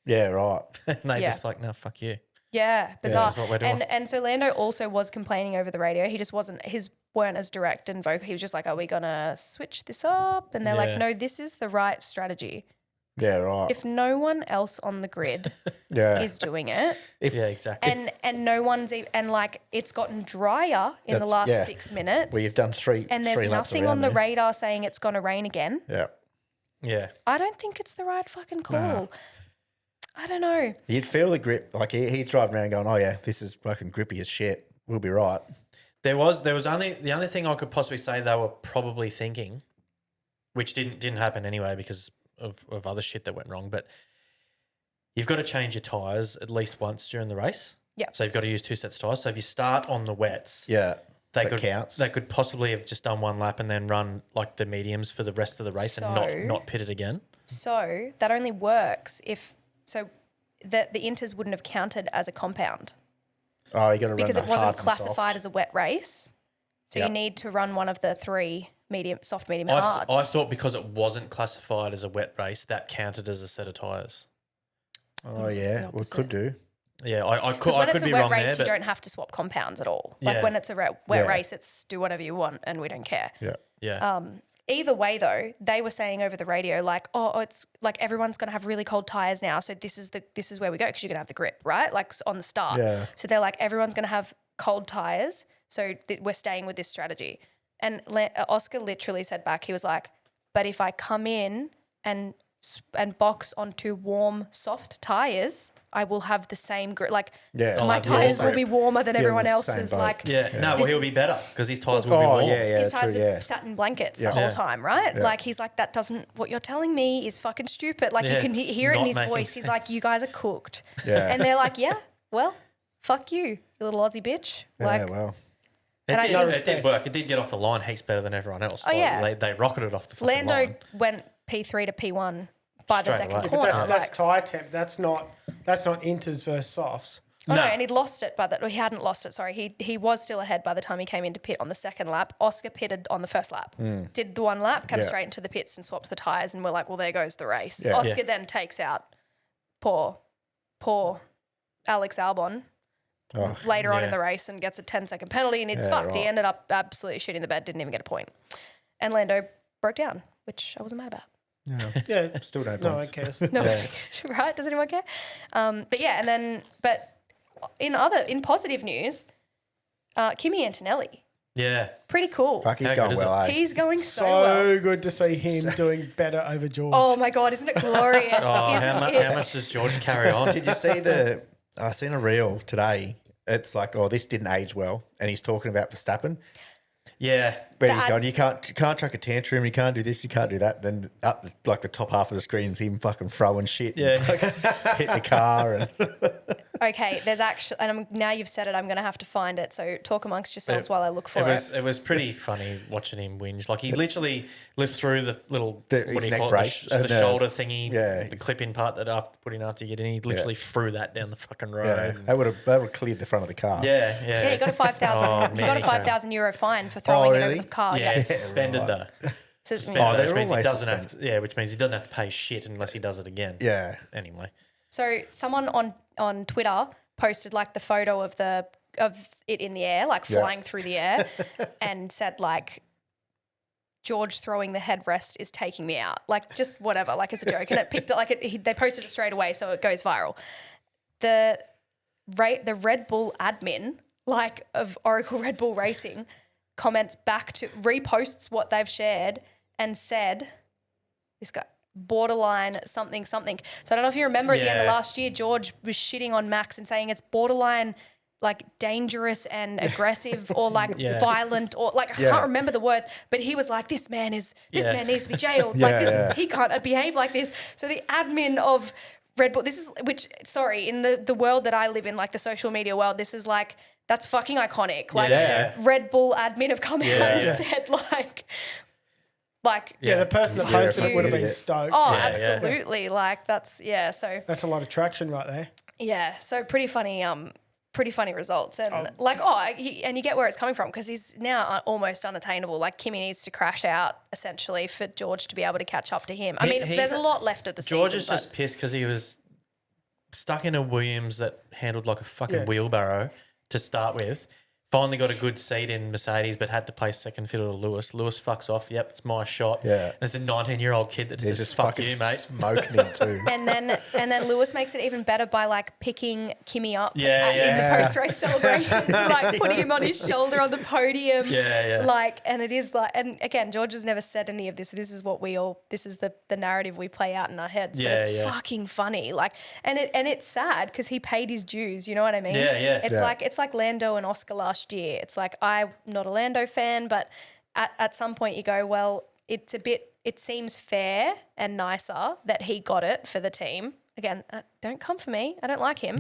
Yeah, right. And they Yeah. just like, "No, fuck you." Yeah, bizarre. This is what we're doing. And so Lando also was complaining over the radio. He just weren't as direct and vocal. He was just like, "Are we gonna switch this up?" And they're Yeah. like, "No, this is the right strategy. Yeah, right. If no one else on the grid yeah. is doing it, Yeah, exactly. and no one's and like it's gotten drier in the That's- last yeah. 6 minutes, Well, you've done three and there's three laps nothing around on the there. radar saying it's gonna rain again. Yeah. yeah. I don't think it's the right fucking call. I don't know. You'd feel the grip. Like he's driving around going, oh, yeah, this is fucking grippy as shit. We'll be right. There was only the only thing I could possibly say they were probably thinking, which didn't happen anyway because of other shit that went wrong, but you've got to change your tyres at least once during the race. Yeah. So you've got to use 2 sets of tyres. So if you start on the wets, that could, counts. They could possibly have just done 1 lap and then run like the mediums for the rest of the race and not pit it again. So that only works if the inters wouldn't have counted as a compound. Oh, you got to run because the it wasn't hard and classified soft. as a wet race. So you need to run one of the 3 medium, soft, medium, and hard. I thought because it wasn't classified as a wet race, that counted as a set of tyres. Oh, yeah. Well, it could do. Yeah, I could be wrong there. When it's a wet race, you don't have to swap compounds at all. Like when it's a wet race, it's do whatever you want and we don't care. Yeah. Either way, though, they were saying over the radio, like, oh, it's like everyone's going to have really cold tyres now. So this is where we go because you're going to have the grip, right? Like on the start. Yeah. So they're like, everyone's going to have cold tyres. So we're staying with this strategy. And Oscar literally said back, he was like, but if I come in and box onto warm, soft tyres, I will have the same grip. Like my tyres will be warmer than everyone else's. Like he'll be better because his tyres will be warm. His tyres are satin blankets the whole time, right? Yeah. Like he's like, that doesn't. What you're telling me is fucking stupid. Like you can hear it in his voice. He's like, you guys are cooked. Yeah. And they're like, yeah, well, fuck you, you little Aussie bitch. Like, well. It did work. It did get off the line heaps better than everyone else. Oh, yeah. They rocketed off the fucking line. Lando went P3 to P1 by the second away. corner. That's tyre temp. That's not inters versus softs. Oh, no, and he'd lost it he hadn't lost it, sorry. He was still ahead by the time he came into pit on the second lap. Oscar pitted on the first lap. Did the 1 lap, came straight into the pits and swapped the tyres, and we're like, well, there goes the race. Yeah. Oscar then takes out poor Alex Albon later on in the race and gets a 10-second penalty, and it's fucked. He ended up absolutely shitting the bed, didn't even get a point. And Lando broke down, which I wasn't mad about. Yeah. Still no No one points. cares. No, right? Does anyone care? But in positive news, Kimi Antonelli, Yeah. pretty cool. Fuck, he's How going good is well, eh? He's going so well. So good to see him doing better over George. Oh my God, isn't it glorious? How much does George carry on? Did you see I seen a reel today. It's like, this didn't age well. And he's talking about Verstappen. Yeah. But he's going, you can't chuck a tantrum, you can't do this, you can't do that. Then up like the top half of the screen is him fucking throwing shit. Yeah. And, like, hitting the car. And Okay, there's actually, and now you've said it, I'm going to have to find it. So talk amongst yourselves while I look for it. It was pretty funny watching him whinge. Like he literally lived through the little his neck brace the shoulder thingy, yeah, the clip-in part that after you get in, he literally threw that down the fucking road. that would have cleared the front of the car. Yeah. Yeah, he got a 5,000. He got a 5,000 euro fine for throwing it over the car. Yeah, it's suspended though. So, Suspended, they're which means he always doesn't have to. Yeah, which means he doesn't have to pay shit unless he does it again. Yeah. Anyway. So someone on Twitter posted like the photo of it in the air, like flying through the air, and said like, George throwing the headrest is taking me out. Like just whatever, like as a joke. And it picked it, they posted it straight away, so it goes viral. The Red Bull admin, like of Oracle Red Bull Racing, reposts what they've shared and said, this guy, borderline something. So I don't know if you remember at the end of last year, George was shitting on Max and saying it's borderline like dangerous and aggressive or like violent or like I can't remember the words, but he was like, this man needs to be jailed. He can't behave like this. So the admin of Red Bull, in the world that I live in, like the social media world, this is like, that's fucking iconic. Like Red Bull admin have come out and said the person that posted it would have been stoked. Oh, absolutely. Like that's so That's a lot of traction right there. yeah. So pretty funny results and and you get where it's coming from because he's now almost unattainable. Like Kimi needs to crash out essentially for George to be able to catch up to him. I mean, there's a lot left of the season. George is just pissed because he was stuck in a Williams that handled like a fucking wheelbarrow to start with. Finally got a good seat in Mercedes, but had to play second fiddle to Lewis. Lewis fucks off. Yep, it's my shot. Yeah. There's a 19-year-old kid that says, just fuck you, fucking mate. smoking him too. And then Lewis makes it even better by like picking Kimi up in Yeah. the post-race celebrations, like putting him on his shoulder on the podium. Yeah. Like, and it is like, and again, George has never said any of this. This is what this is the narrative we play out in our heads. But it's fucking funny. Like, and it's sad because he paid his dues. You know what I mean? Yeah. It's like Lando and Oscar last year. It's like, I'm not a Lando fan, but at some point you go, well, it's a bit it seems fair and nicer that he got it for the team. Again, don't come for me. I don't like him.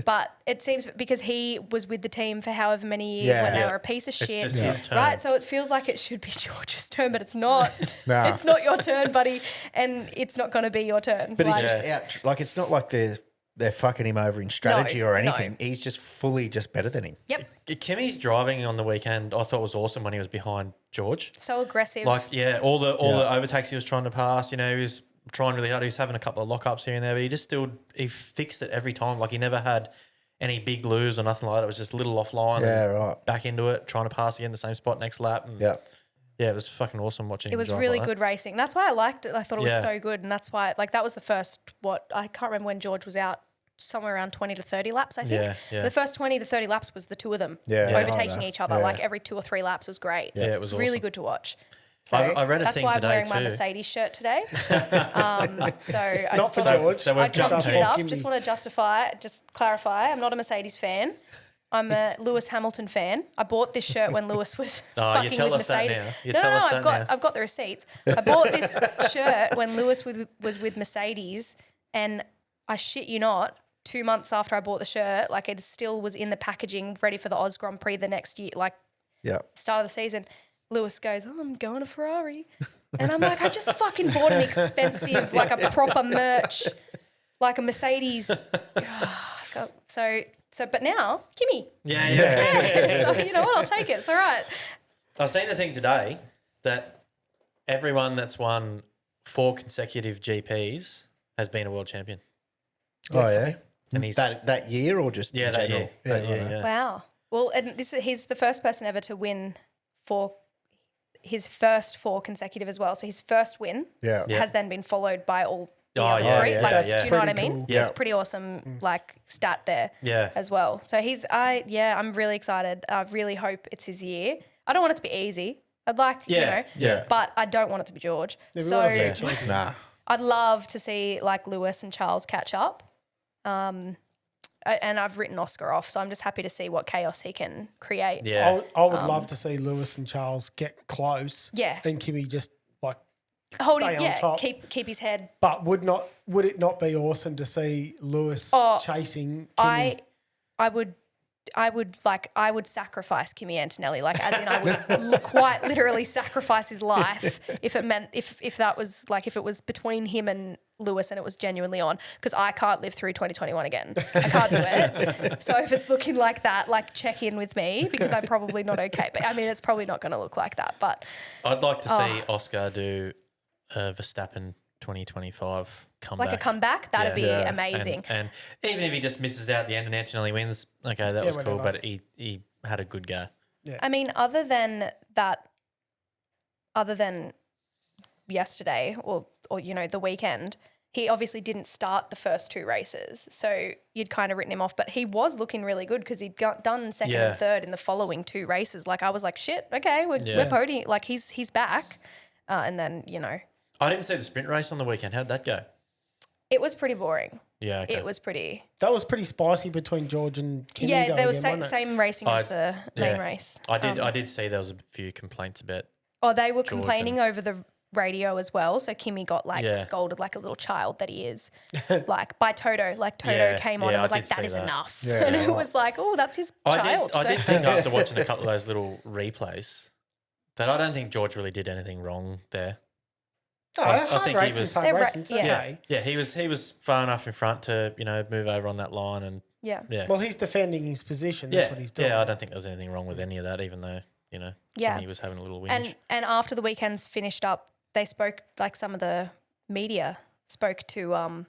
But it seems because he was with the team for however many years when they were a piece of shit. It's just his turn. Right? So it feels like it should be George's turn, but it's not. Nah. It's not your turn, buddy. And it's not going to be your turn. But he's just out. Like, it's not like they're fucking him over in strategy or anything. No. He's just fully just better than him. Yep. Kimmy's driving on the weekend, I thought was awesome when he was behind George. So aggressive. Like, all the overtakes he was trying to pass, he was trying really hard. He was having a couple of lockups here and there, but he fixed it every time. Like, he never had any big lose or nothing like that. It was just a little offline. Yeah, right. Back into it, trying to pass again the same spot next lap. And Yeah. Yeah, it was fucking awesome watching him. It was drive really like good racing. That's why I liked it. I thought it was so good. And that's why, that was the first, I can't remember when George was out, somewhere around 20 to 30 laps, I think. Yeah. The first 20 to 30 laps was the two of them overtaking each other. Yeah. Like every 2 or 3 laps was great. Yeah, it was really awesome. good to watch. So I read a that's thing why I'm today wearing my too. Mercedes shirt today. So I Not for just George. So we've I jumped jumped it teams. up. Just want to clarify. I'm not a Mercedes fan. I'm a Lewis Hamilton fan. I bought this shirt when Lewis was Oh, you fucking tell with us that Mercedes. now. You tell us that now. I've got the receipts. I bought this shirt when Lewis was with Mercedes, and I shit you not, 2 months after I bought the shirt, it still was in the packaging, ready for the Oz Grand Prix the next year, start of the season. Lewis goes, I'm going to Ferrari. And I'm like, I just fucking bought an expensive, a proper merch, like a Mercedes. But now, gimme. Yeah. So you know what? I'll take it. It's all right. I've seen the thing today that everyone that's won 4 consecutive GPs has been a world champion. Oh, yeah. And he's that year or just in that general? year. That year, yeah. Wow. Well, and he's the first person ever to win his first 4 consecutive as well. So his first win has then been followed by all the other 3. Do you know what I mean? Cool. Yeah. It's pretty awesome, stat there Yeah. as well. So I'm really excited. I really hope it's his year. I don't want it to be easy. I'd like, but I don't want it to be George. So Nah. I'd love to see Lewis and Charles catch up. And I've written Oscar off, so I'm just happy to see what chaos he can create. Yeah. I would love to see Lewis and Charles get close. Yeah. And Kimmy just Hold stay it, on top. keep his head. But would it not be awesome to see Lewis chasing Kimmy? I would sacrifice Kimi Antonelli, as in I would quite literally sacrifice his life if it meant if that was if it was between him and Lewis and it was genuinely on, because I can't live through 2021 again. I can't do it. So if it's looking like that, check in with me, because I'm probably not okay. But I mean, it's probably not going to look like that. But I'd like to see Oscar do Verstappen 2025 comeback. a comeback, that'd be amazing. And even if he just misses out at the end and Antonelli wins, okay, that was cool. whatever. But he had a good go. I mean, other than yesterday or the weekend, he obviously didn't start the first 2 races, so you'd kind of written him off. But he was looking really good because he'd done second and third in the following 2 races. I was like, shit, okay, we're podium. He's back, and then I didn't see the sprint race on the weekend. How'd that go? it was pretty boring. Yeah, okay. It was pretty. That was pretty spicy between George and Kimmy. Yeah, though, there was again, wasn't it? same racing as the main race. I did see there was a few complaints about. Oh, they were George complaining over the radio as well. So Kimmy got scolded like a little child that he is, by Toto. Toto came on and was I like, did "That see is that. enough," Yeah, and it right. was like, "Oh, that's his child." I did think after watching a couple of those little replays that I don't think George really did anything wrong there. No, I hard think he racing, was- hard They're racing. It's okay. Yeah, he was far enough in front to move over on that line and yeah. Well, he's defending his position. That's what he's doing. Yeah, I don't think there was anything wrong with any of that, even though Yeah. Kimmy was having a little whinge. And after the weekends finished up, they spoke, some of the media spoke to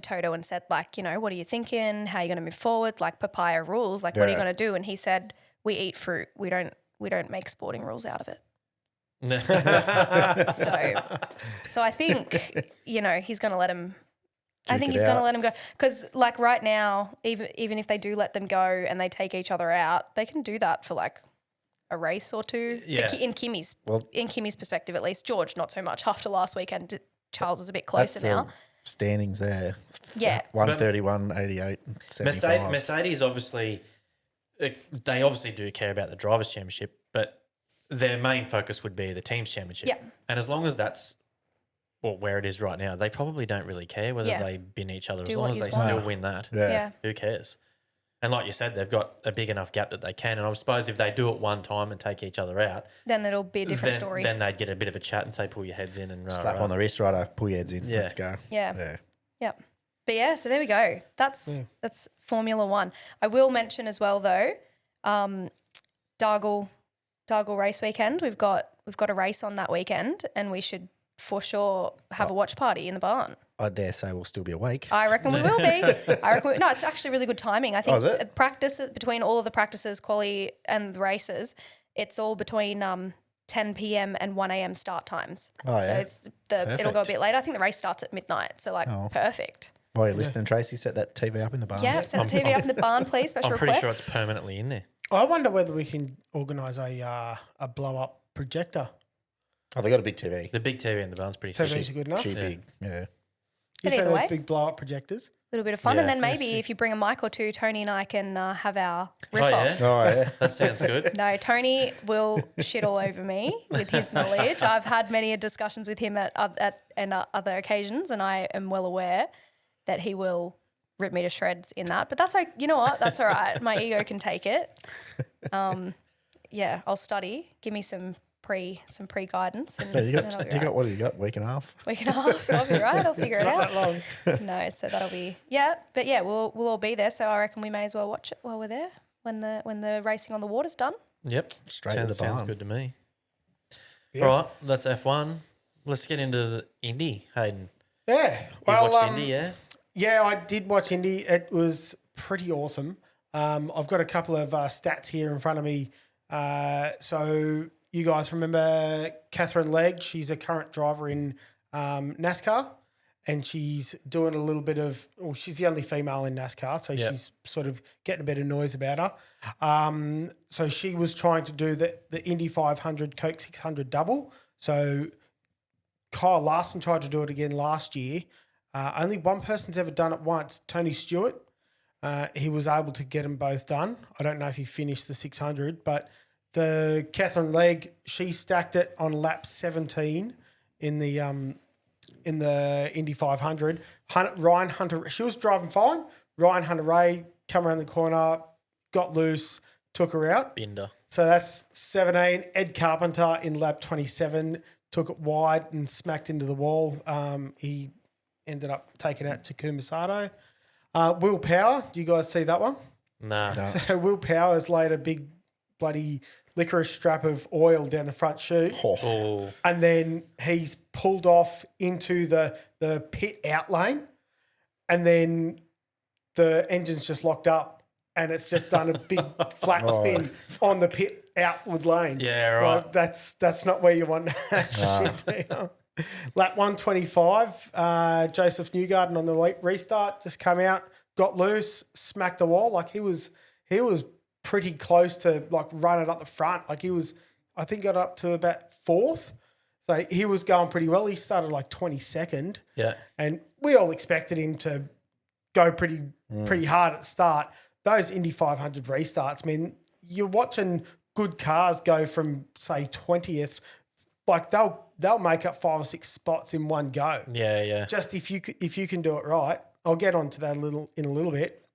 Toto and said, what are you thinking? How are you going to move forward? Papaya rules. What are you going to do? And he said, we eat fruit. We don't make sporting rules out of it. So I think, he's going to let him. I think he's going to let him go because, right now, even if they do let them go and they take each other out, they can do that for a race or two. Yeah. In Kimmy's perspective, at least. George, not so much. After last weekend, Charles is a bit closer That's now. the standings there. Yeah. 131, 88, 75. Mercedes obviously, they obviously do care about the Drivers' Championship, but their main focus would be the team's championship. Yeah. And as long as that's where it is right now, they probably don't really care whether Yeah. they bin each other. Do As long what as you they want. still win that, Yeah. who cares? And like you said, they've got a big enough gap that they can. And I suppose if they do it one time and take each other out, Then it'll be a different story. Then they'd get a bit of a chat and say, pull your heads in and Slap on the wrist, right? Pull your heads in. Yeah. Let's go. Yeah. Yep. But yeah, so there we go. That's Formula One. I will mention as well though, Dargle race weekend. We've got a race on that weekend, and we should for sure have a watch party in the barn. I dare say we'll still be awake. I reckon we will be. No, it's actually really good timing. I think is it? practice between all of the practices, quali and the races, it's all between 10 p.m. and 1 a.m. start times. Oh, so yeah. it'll go a bit later. I think the race starts at midnight. So perfect. While you're listening, Tracy, set that TV up in the barn. Yeah, set the TV up in the barn, please. Special I'm pretty request. sure it's permanently in there. I wonder whether we can organise a blow up projector. Oh, they got a big TV. The big TV in the barn's pretty TV's sick. good enough. She big. Yeah. You But say either those way. big blow up projectors. A little bit of fun. Yeah, And then that's maybe sick. if you bring a mic or two, Tony and I can have our riff Oh, off. yeah? Oh, yeah. That sounds good. No, Tony will shit all over me with his knowledge. I've had many discussions with him at other occasions, and I am well aware that he will rip me to shreds in that. But that's like, you know what? That's all right. My ego can take it. Yeah, I'll study. Give me some pre guidance. And Yeah, you then I'll got, be you right. got, what have you got? Week and a half? Week and a half. I'll be right. I'll figure it out. Not that long. No, so that'll be but yeah, we'll all be there. So I reckon we may as well watch it while we're there when the racing on the water's done. Yep. Straight to the Sounds barn. good to me. Beautiful. All right, that's F1. Let's get into the Indy, Hayden. Yeah. You Well, watched Indy, yeah? Yeah, I did watch Indy. It was pretty awesome. I've got a couple of stats here in front of me. So you guys remember Catherine Legg? She's a current driver in NASCAR, and she's doing a little bit of. Well, she's the only female in NASCAR, so Yep. she's sort of getting a bit of noise about her. So she was trying to do the Indy 500 Coke 600 double. So Kyle Larson tried to do it again last year. Only one person's ever done it once, Tony Stewart. He was able to get them both done. I don't know if he finished the 600, but the Catherine Legg, she stacked it on lap 17 in the Indy 500. Ryan Hunter, she was driving fine. Ryan Hunter-Ray come around the corner, got loose, took her out. Binder. So that's 17. Ed Carpenter in lap 27 took it wide and smacked into the wall. He ended up taking out Takuma Sato. Will Power, do you guys see that one? Nah. So Will Power has laid a big bloody licorice strap of oil down the front chute. Oh. And then he's pulled off into the pit out lane. And then the engine's just locked up and it's just done a big flat spin on the pit outward lane. Yeah, right. Like, that's not where you want that shit to. Lap 125, Joseph Newgarden on the late restart just come out, got loose, smacked the wall. Like he was pretty close to like running up the front. Like I think got up to about fourth. So he was going pretty well. He started like 22nd. Yeah. And we all expected him to go pretty hard at the start. Those Indy 500 restarts, man, you're watching good cars go from say 20th, like they'll make up 5 or 6 spots in one go. Yeah, yeah. Just if you can do it right. I'll get onto that in a little bit.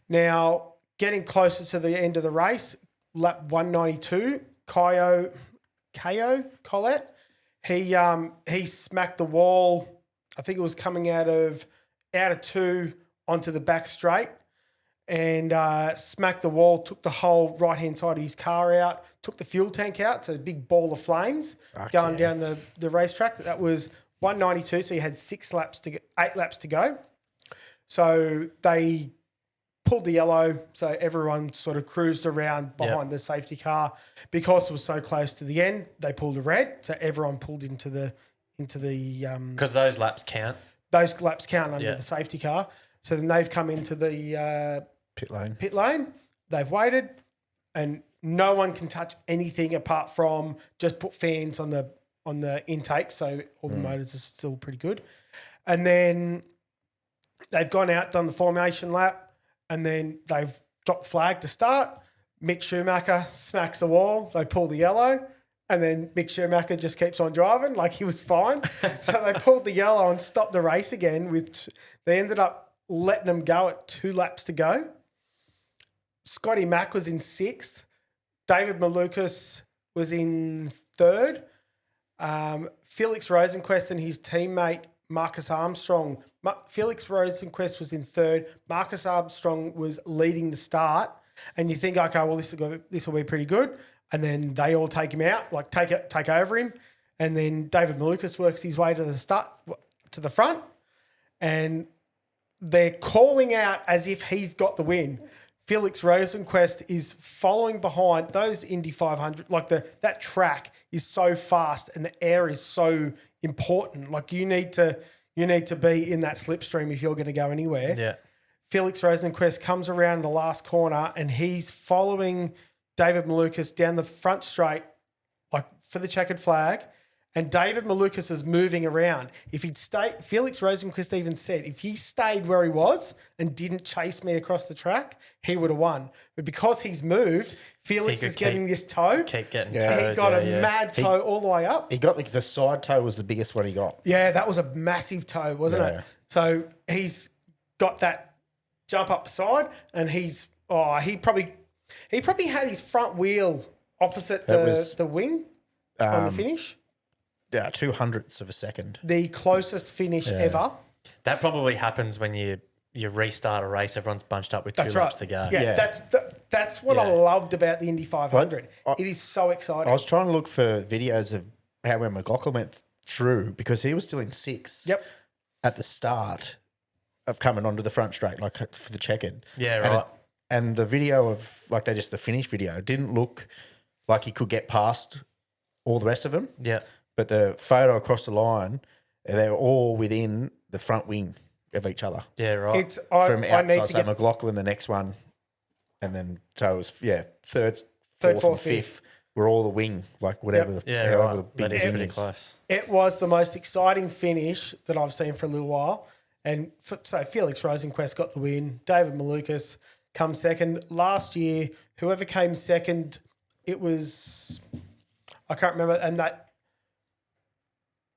Now, getting closer to the end of the race, lap 192, Kyle Collette, he smacked the wall. I think it was coming out of 2 onto the back straight and smacked the wall, took the whole right-hand side of his car out, took the fuel tank out, so a big ball of flames going down the racetrack. That was 192, so you had 8 laps to go. So they pulled the yellow, so everyone sort of cruised around behind the safety car. Because it was so close to the end, they pulled a red, so everyone pulled into the Because those laps count. those laps count under the safety car. So then they've come into the Pit lane. They've waited, and no one can touch anything apart from just put fans on the intake, so all the motors are still pretty good. And then they've gone out, done the formation lap, and then they've got flag to start. Mick Schumacher smacks the wall. They pull the yellow. And then Mick Schumacher just keeps on driving like he was fine. So they pulled the yellow and stopped the race again. They ended up letting them go at 2 laps to go. Scotty Mack was in 6th. David Malukas was in 3rd. Felix Rosenquist and his teammate Marcus Armstrong. Felix Rosenquist was in 3rd. Marcus Armstrong was leading the start. And you think, okay, well, this will be pretty good. And then they all take him out, like take over him. And then David Malukas works his way to the front. And they're calling out as if he's got the win. Felix Rosenquist is following behind those Indy 500. Like that track is so fast and the air is so important. Like you need to be in that slipstream if you're going to go anywhere. Yeah. Felix Rosenquist comes around the last corner and he's following David Malukas down the front straight, like for the checkered flag. And David Malukas is moving around. If he'd stayed, Felix Rosenquist even said, if he stayed where he was and didn't chase me across the track, he would have won. But because he's moved, Felix is getting this toe. Keep getting He got a mad toe all the way up. He got the side toe was the biggest one he got. Yeah, that was a massive toe, wasn't it? So he's got that jump up the side, and he probably had his front wheel opposite the wing on the finish. Yeah, 200ths of a second. The closest finish ever. That probably happens when you restart a race. Everyone's bunched up with 2 laps to go. Yeah. That's what I loved about the Indy 500. It is so exciting. I was trying to look for videos of how when McLaughlin went through because he was still in 6th. Yep. At the start of coming onto the front straight, like for the checkered. Yeah, right. And the video of the finish video didn't look like he could get past all the rest of them. Yeah. But the photo across the line, they were all within the front wing of each other. Yeah, right. From outside, so McLaughlin, the next one, and then so it was third, fourth, and fifth were all the wing, like whatever the however the big that is wing pretty is. close. It was the most exciting finish that I've seen for a little while. And so Felix Rosenquist got the win. David Malukas comes second. Last year, whoever came second, it was I can't remember,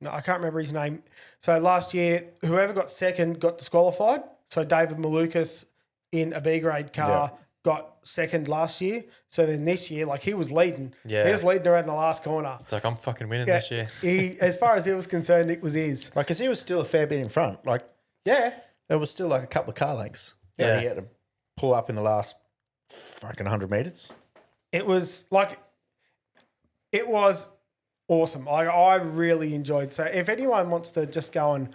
I can't remember his name. So last year, whoever got second got disqualified. So David Malukas in a B grade car got second last year. So then this year, like he was leading. Yeah. He was leading around the last corner. It's like, I'm fucking winning this year. As far as he was concerned, it was his. Like, because he was still a fair bit in front. Like, Yeah. there was still like a couple of car lengths. Yeah. He had to pull up in the last fucking 100 metres. It was awesome. I really enjoyed. So if anyone wants to just go and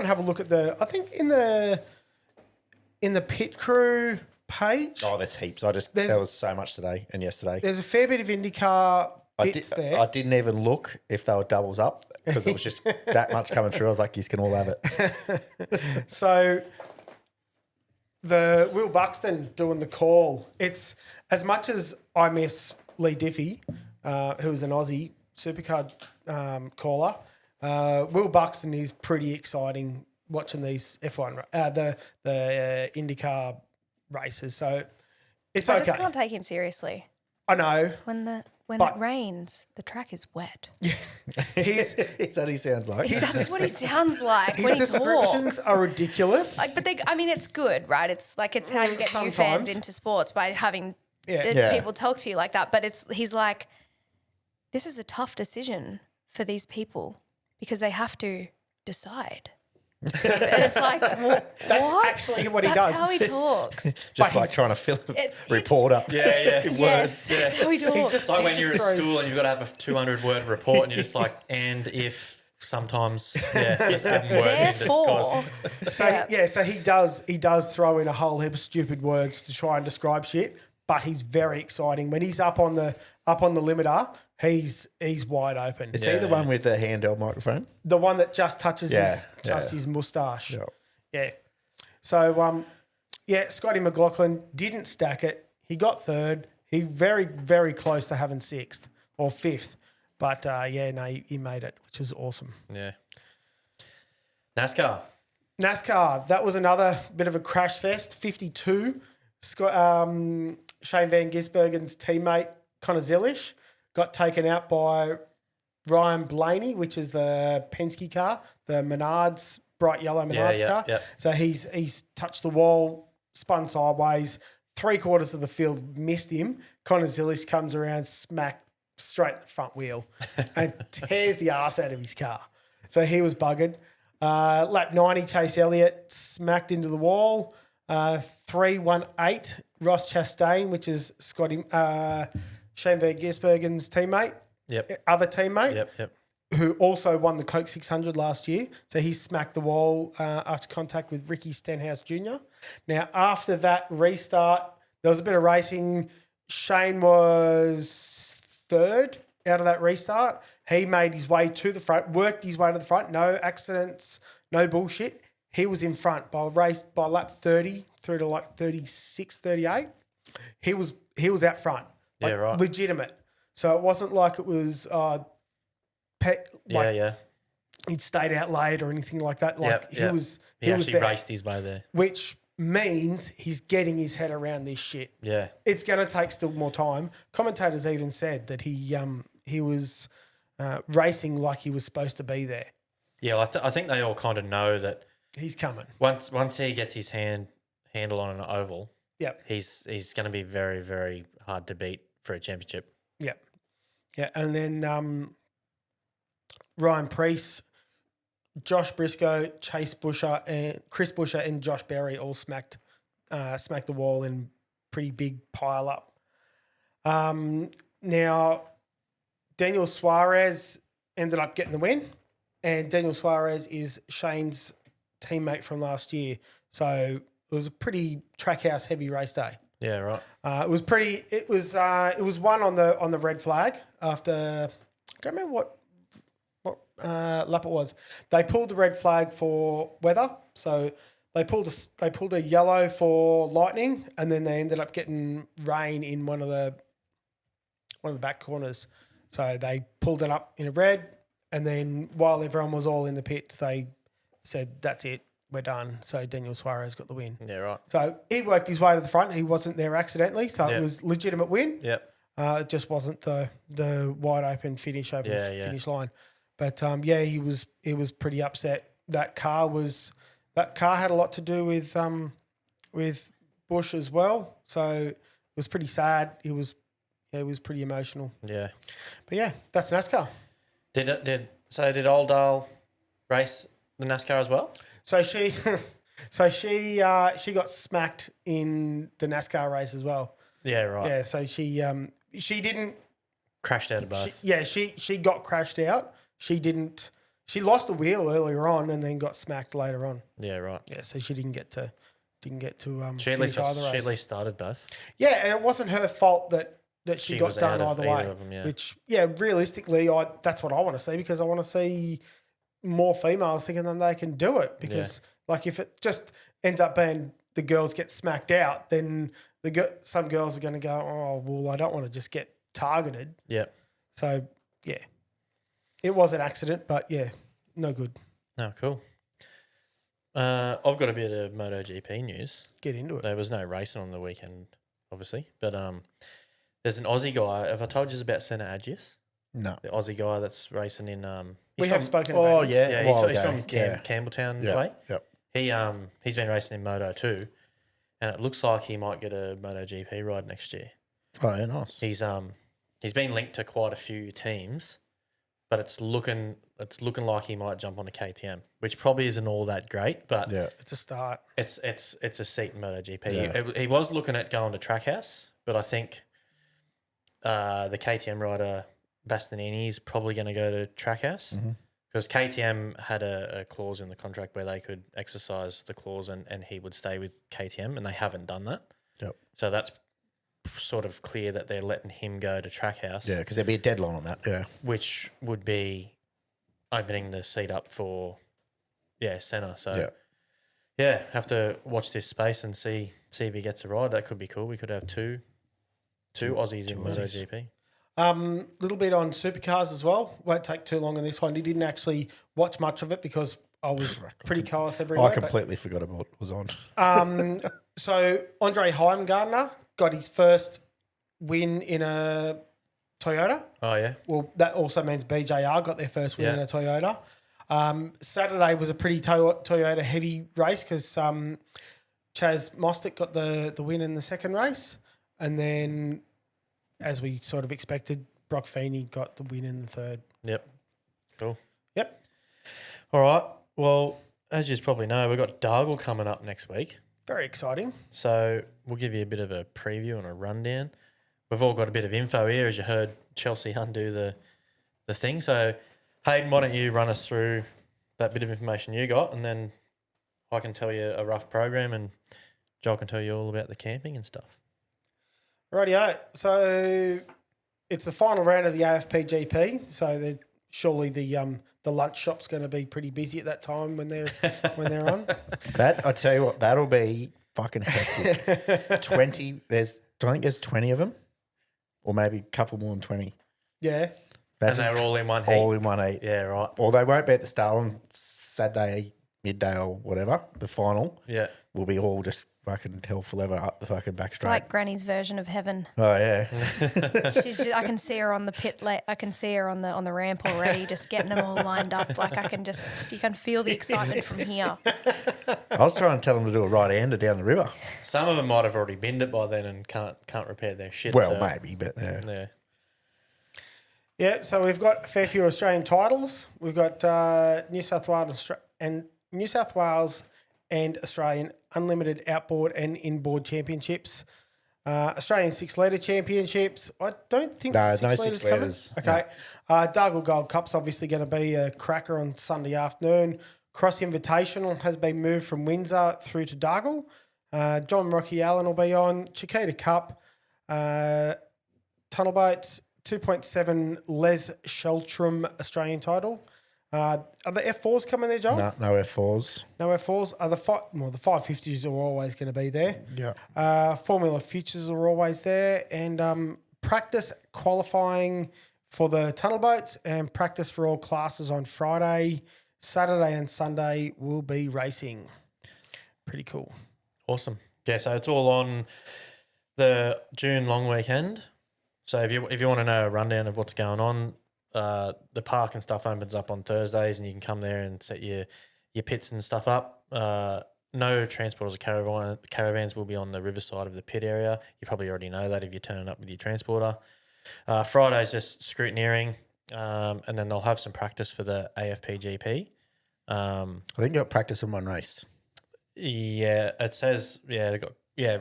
have a look at I think in the pit crew page. Oh, there's heaps. There was so much today and yesterday. There's a fair bit of IndyCar bits there. I didn't even look if they were doubles up because it was just that much coming through. I was like, you can all have it. So the Will Buxton doing the call. It's as much as I miss Lee Diffie, who's an Aussie supercar caller. Will Buxton is pretty exciting watching these F1 the IndyCar races. So it's I okay. just can't take him seriously. I know. When it rains, the track is wet. It's that he sounds like. That's what he sounds like His when he descriptions talks. are ridiculous. It's good, right? It's how you get new fans into sports by having people talk to you like that. But he's like, this is a tough decision for these people because they have to decide. And it's like, what? That's actually what he does. That's how he talks. Just like trying to fill a report up. Yeah. Yes, that's how he talks. It's like when you're at school and you've got to have a 200-word report and you're just like, and if sometimes, just adding words in discourse. So he does throw in a whole heap of stupid words to try and describe shit, but he's very exciting. When he's up on the limiter, he's wide open. Is he the one with the handheld microphone? The one that just touches his moustache. Yeah. So Scotty McLaughlin didn't stack it. He got third. He very, very close to having sixth or fifth. But he made it, which was awesome. Yeah. NASCAR, that was another bit of a crash fest. 52. Shane Van Gisbergen's teammate, Connor Zelish, got taken out by Ryan Blaney, which is the Penske car, the Menards, bright yellow Menards car. Yeah. So he's touched the wall, spun sideways, 3/4 of the field missed him. Connor Zillis comes around, smack straight at the front wheel and tears the arse out of his car. So he was buggered. Lap 90, Chase Elliott smacked into the wall. 3-1-8, Ross Chastain, which is Shane Van Gisbergen's teammate. Yep. Other teammate. Yep. Who also won the Coke 600 last year. So he smacked the wall after contact with Ricky Stenhouse Jr. Now, after that restart, there was a bit of racing. Shane was third out of that restart. He made his way to the front, worked his way to the front. No accidents, no bullshit. He was in front by lap 30 through to like 36, 38. He was out front. Like, Yeah, right. Legitimate. So it wasn't like it was he'd stayed out late or anything like that. Like he was actually there, raced his way there. which means he's getting his head around this shit. Yeah. It's going to take still more time. Commentators even said that he was racing like he was supposed to be there. Yeah, I think they all kind of know that He's coming. once he gets his handle on an oval, Yep. he's going to be very, very hard to beat for a championship. Yep. Yeah, and then Ryan Preece, Josh Briscoe, Chase Busher, and Chris Busher and Josh Berry all smacked the wall in pretty big pile up. Now, Daniel Suarez ended up getting the win, and Daniel Suarez is Shane's teammate from last year. So it was a pretty trackhouse heavy race day. Yeah, right. It was pretty. It was one on the red flag after. I can't remember what lap it was. They pulled the red flag for weather, so they pulled a yellow for lightning, and then they ended up getting rain in one of the back corners. So they pulled it up in a red, and then while everyone was all in the pits, they said, "That's it, we're done." So Daniel Suarez got the win. Yeah, right. So he worked his way to the front. He wasn't there accidentally, so it was legitimate win. Yep. It just wasn't the wide open finish over the finish line. But he was pretty upset. That car had a lot to do with Busch as well. So it was pretty sad. It was pretty emotional. Yeah. But yeah, that's NASCAR. Did Oldale race the NASCAR as well? So she got smacked in the NASCAR race as well. Yeah, right. Yeah, so she didn't Crashed out of both. she got crashed out. She didn't. She lost the wheel earlier on and then got smacked later on. Yeah, right. Yeah, so she didn't get to She at finish either least race. started both. Yeah, and it wasn't her fault that she She got was done out of either way. either of them, yeah. Which realistically, that's what I want to see, because I want to see more females thinking that they can do it. Because like if it just ends up being the girls get smacked out, then some girls are going to go, oh well, I don't want to just get targeted. Yeah. So yeah, it was an accident, but yeah, no good. No, cool. I've got a bit of MotoGP news. Get into it. There was no racing on the weekend, obviously, but there's an Aussie guy. Have I told you about Senna Agius? No. The Aussie guy that's racing in. We have spoken Oh about it. yeah, Yeah, a while he's ago. from Yeah. Campbelltown Yep, way. Yep. He's been racing in Moto too, and it looks like he might get a MotoGP ride next year. Oh yeah, nice. He's been linked to quite a few teams, but it's looking like he might jump on a KTM, which probably isn't all that great, but Yeah. It's a start. it's a seat in MotoGP. Yeah. He was looking at going to Trackhouse, but I think the KTM rider Bastianini is probably going to go to Trackhouse because KTM had a clause in the contract where they could exercise the clause and he would stay with KTM, and they haven't done that. Yep. So that's sort of clear that they're letting him go to Trackhouse. Yeah, because there'd be a deadline on that. Yeah. Which would be opening the seat up for, Senna. So, have to watch this space and see if he gets a ride. That could be cool. We could have two Aussies in MotoGP. Little bit on supercars as well. Won't take too long on this one. He didn't actually watch much of it because I was pretty callous everywhere. I completely forgot about what was on. So Andre Heimgartner got his first win in a Toyota. Oh, yeah. Well, that also means BJR got their first win in a Toyota. Saturday was a pretty Toyota heavy race because Chaz Mostert got the win in the second race. And then, as we sort of expected, Brock Feeney got the win in the third. Yep. Cool. Yep. All right. Well, as you probably know, we've got Dargle coming up next week. Very exciting. So we'll give you a bit of a preview and a rundown. We've all got a bit of info here, as you heard Chelsy undo the thing. So, Hayden, why don't you run us through that bit of information you got, and then I can tell you a rough program, and Joel can tell you all about the camping and stuff. Rightio. So it's the final round of the AFPGP. So surely the lunch shop's going to be pretty busy at that time when they're on. That I tell you what, that'll be fucking hectic. 20. I think there's 20 of them, or maybe a couple more than 20. Yeah. And they're all in one heat. All in one heat. Yeah, right. Or they won't be at the start on Saturday midday or whatever. The final. Yeah. Will be all just fucking hell forever up the fucking backstraight. Like Granny's version of heaven. Oh yeah. I can see her on the pit. I can see her on the ramp already, just getting them all lined up. Like you can feel the excitement from here. I was trying to tell them to do a right-hander down the river. Some of them might have already binned it by then and can't repair their shit. Well, so, maybe, but yeah. Yeah, so we've got a fair few Australian titles. We've got New South Wales and Australian unlimited outboard and inboard championships. Australian 6-litre championships. I don't think no 6 6 litres. Okay. Dargle Gold Cup's obviously going to be a cracker on Sunday afternoon. Cross Invitational has been moved from Windsor through to Dargle. John Rocky Allen will be on. Chiquita Cup. Tunnel Boats. 2.7 Les Sheltram Australian title. Are the F4s coming there, Joel? no F4s. No F4s. Are the 550s are always going to be there. Yeah. Formula Futures are always there. And practice qualifying for the tunnel boats and practice for all classes on Friday. Saturday and Sunday will be racing. Pretty cool. Awesome. Yeah, so it's all on the June long weekend. So if you want to know a rundown of what's going on, the park and stuff opens up on Thursdays, and you can come there and set your pits and stuff up. No transporters or caravans will be on the riverside of the pit area. You probably already know that if you're turning up with your transporter. Friday's just scrutineering, and then they'll have some practice for the AFPGP. I think you got practice in one race. Yeah, it says they got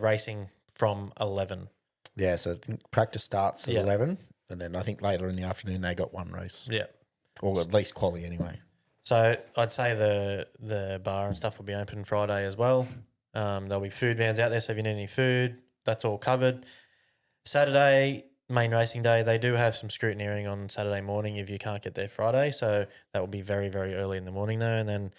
racing from 11. Yeah, so I think practice starts at 11, and then I think later in the afternoon they got one race. Yeah. Or at least quali anyway. So I'd say the bar and stuff will be open Friday as well. There'll be food vans out there, so if you need any food, that's all covered. Saturday, main racing day, they do have some scrutineering on Saturday morning if you can't get there Friday, so that will be very, very early in the morning though. And then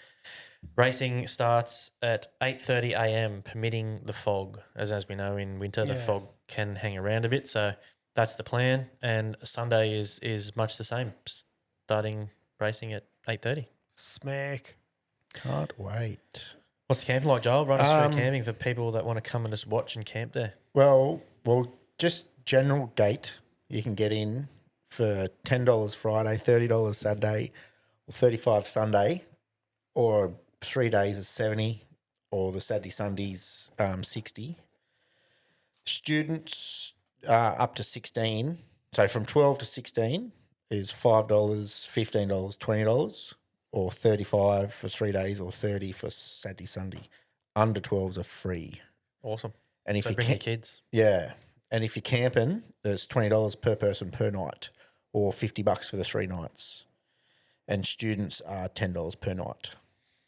racing starts at 8:30 a.m, permitting the fog. As we know, in winter, the fog can hang around a bit. So that's the plan. And Sunday is much the same, starting racing at 8:30. Smack. Can't wait. What's the camping like, Joel? Run us through camping for people that want to come and just watch and camp there. Well, just general gate. You can get in for $10 Friday, $30 Saturday, or $35 Sunday, or 3 days is $70, or the Saturday Sundays $60. Students up to 16, so from 12 to 16 is $5, $15, $20, or $35 for 3 days, or $30 for Saturday Sunday. Under 12s are free. Awesome. And if so you bring your kids. Yeah. And if you're camping, there's $20 per person per night, or $50 for the 3 nights. And students are $10 per night.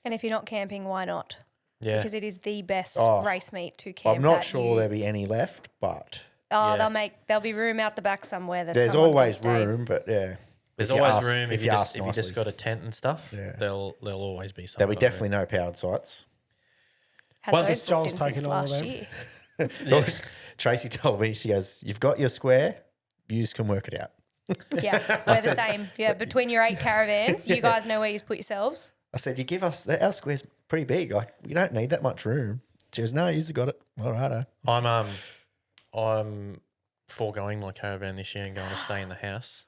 And if you're not camping, why not? Yeah. Because it is the best race meet to camp. I'm not sure there'll be any left, but there'll be room out the back somewhere. There's always room, but yeah. There's always room if you just got a tent and stuff. Yeah. There'll always be something. There'll be definitely no powered sites. Well, those Joel's taking all of them. Year. Tracy told me, she goes, "You've got your square, views can work it out." Yeah, we're the same. Yeah, between your 8 caravans, you guys know where you put yourselves. I said, "You give us our square's pretty big. Like we don't need that much room." She goes, "No, you've got it." All right. I'm foregoing my caravan this year and going to stay in the house.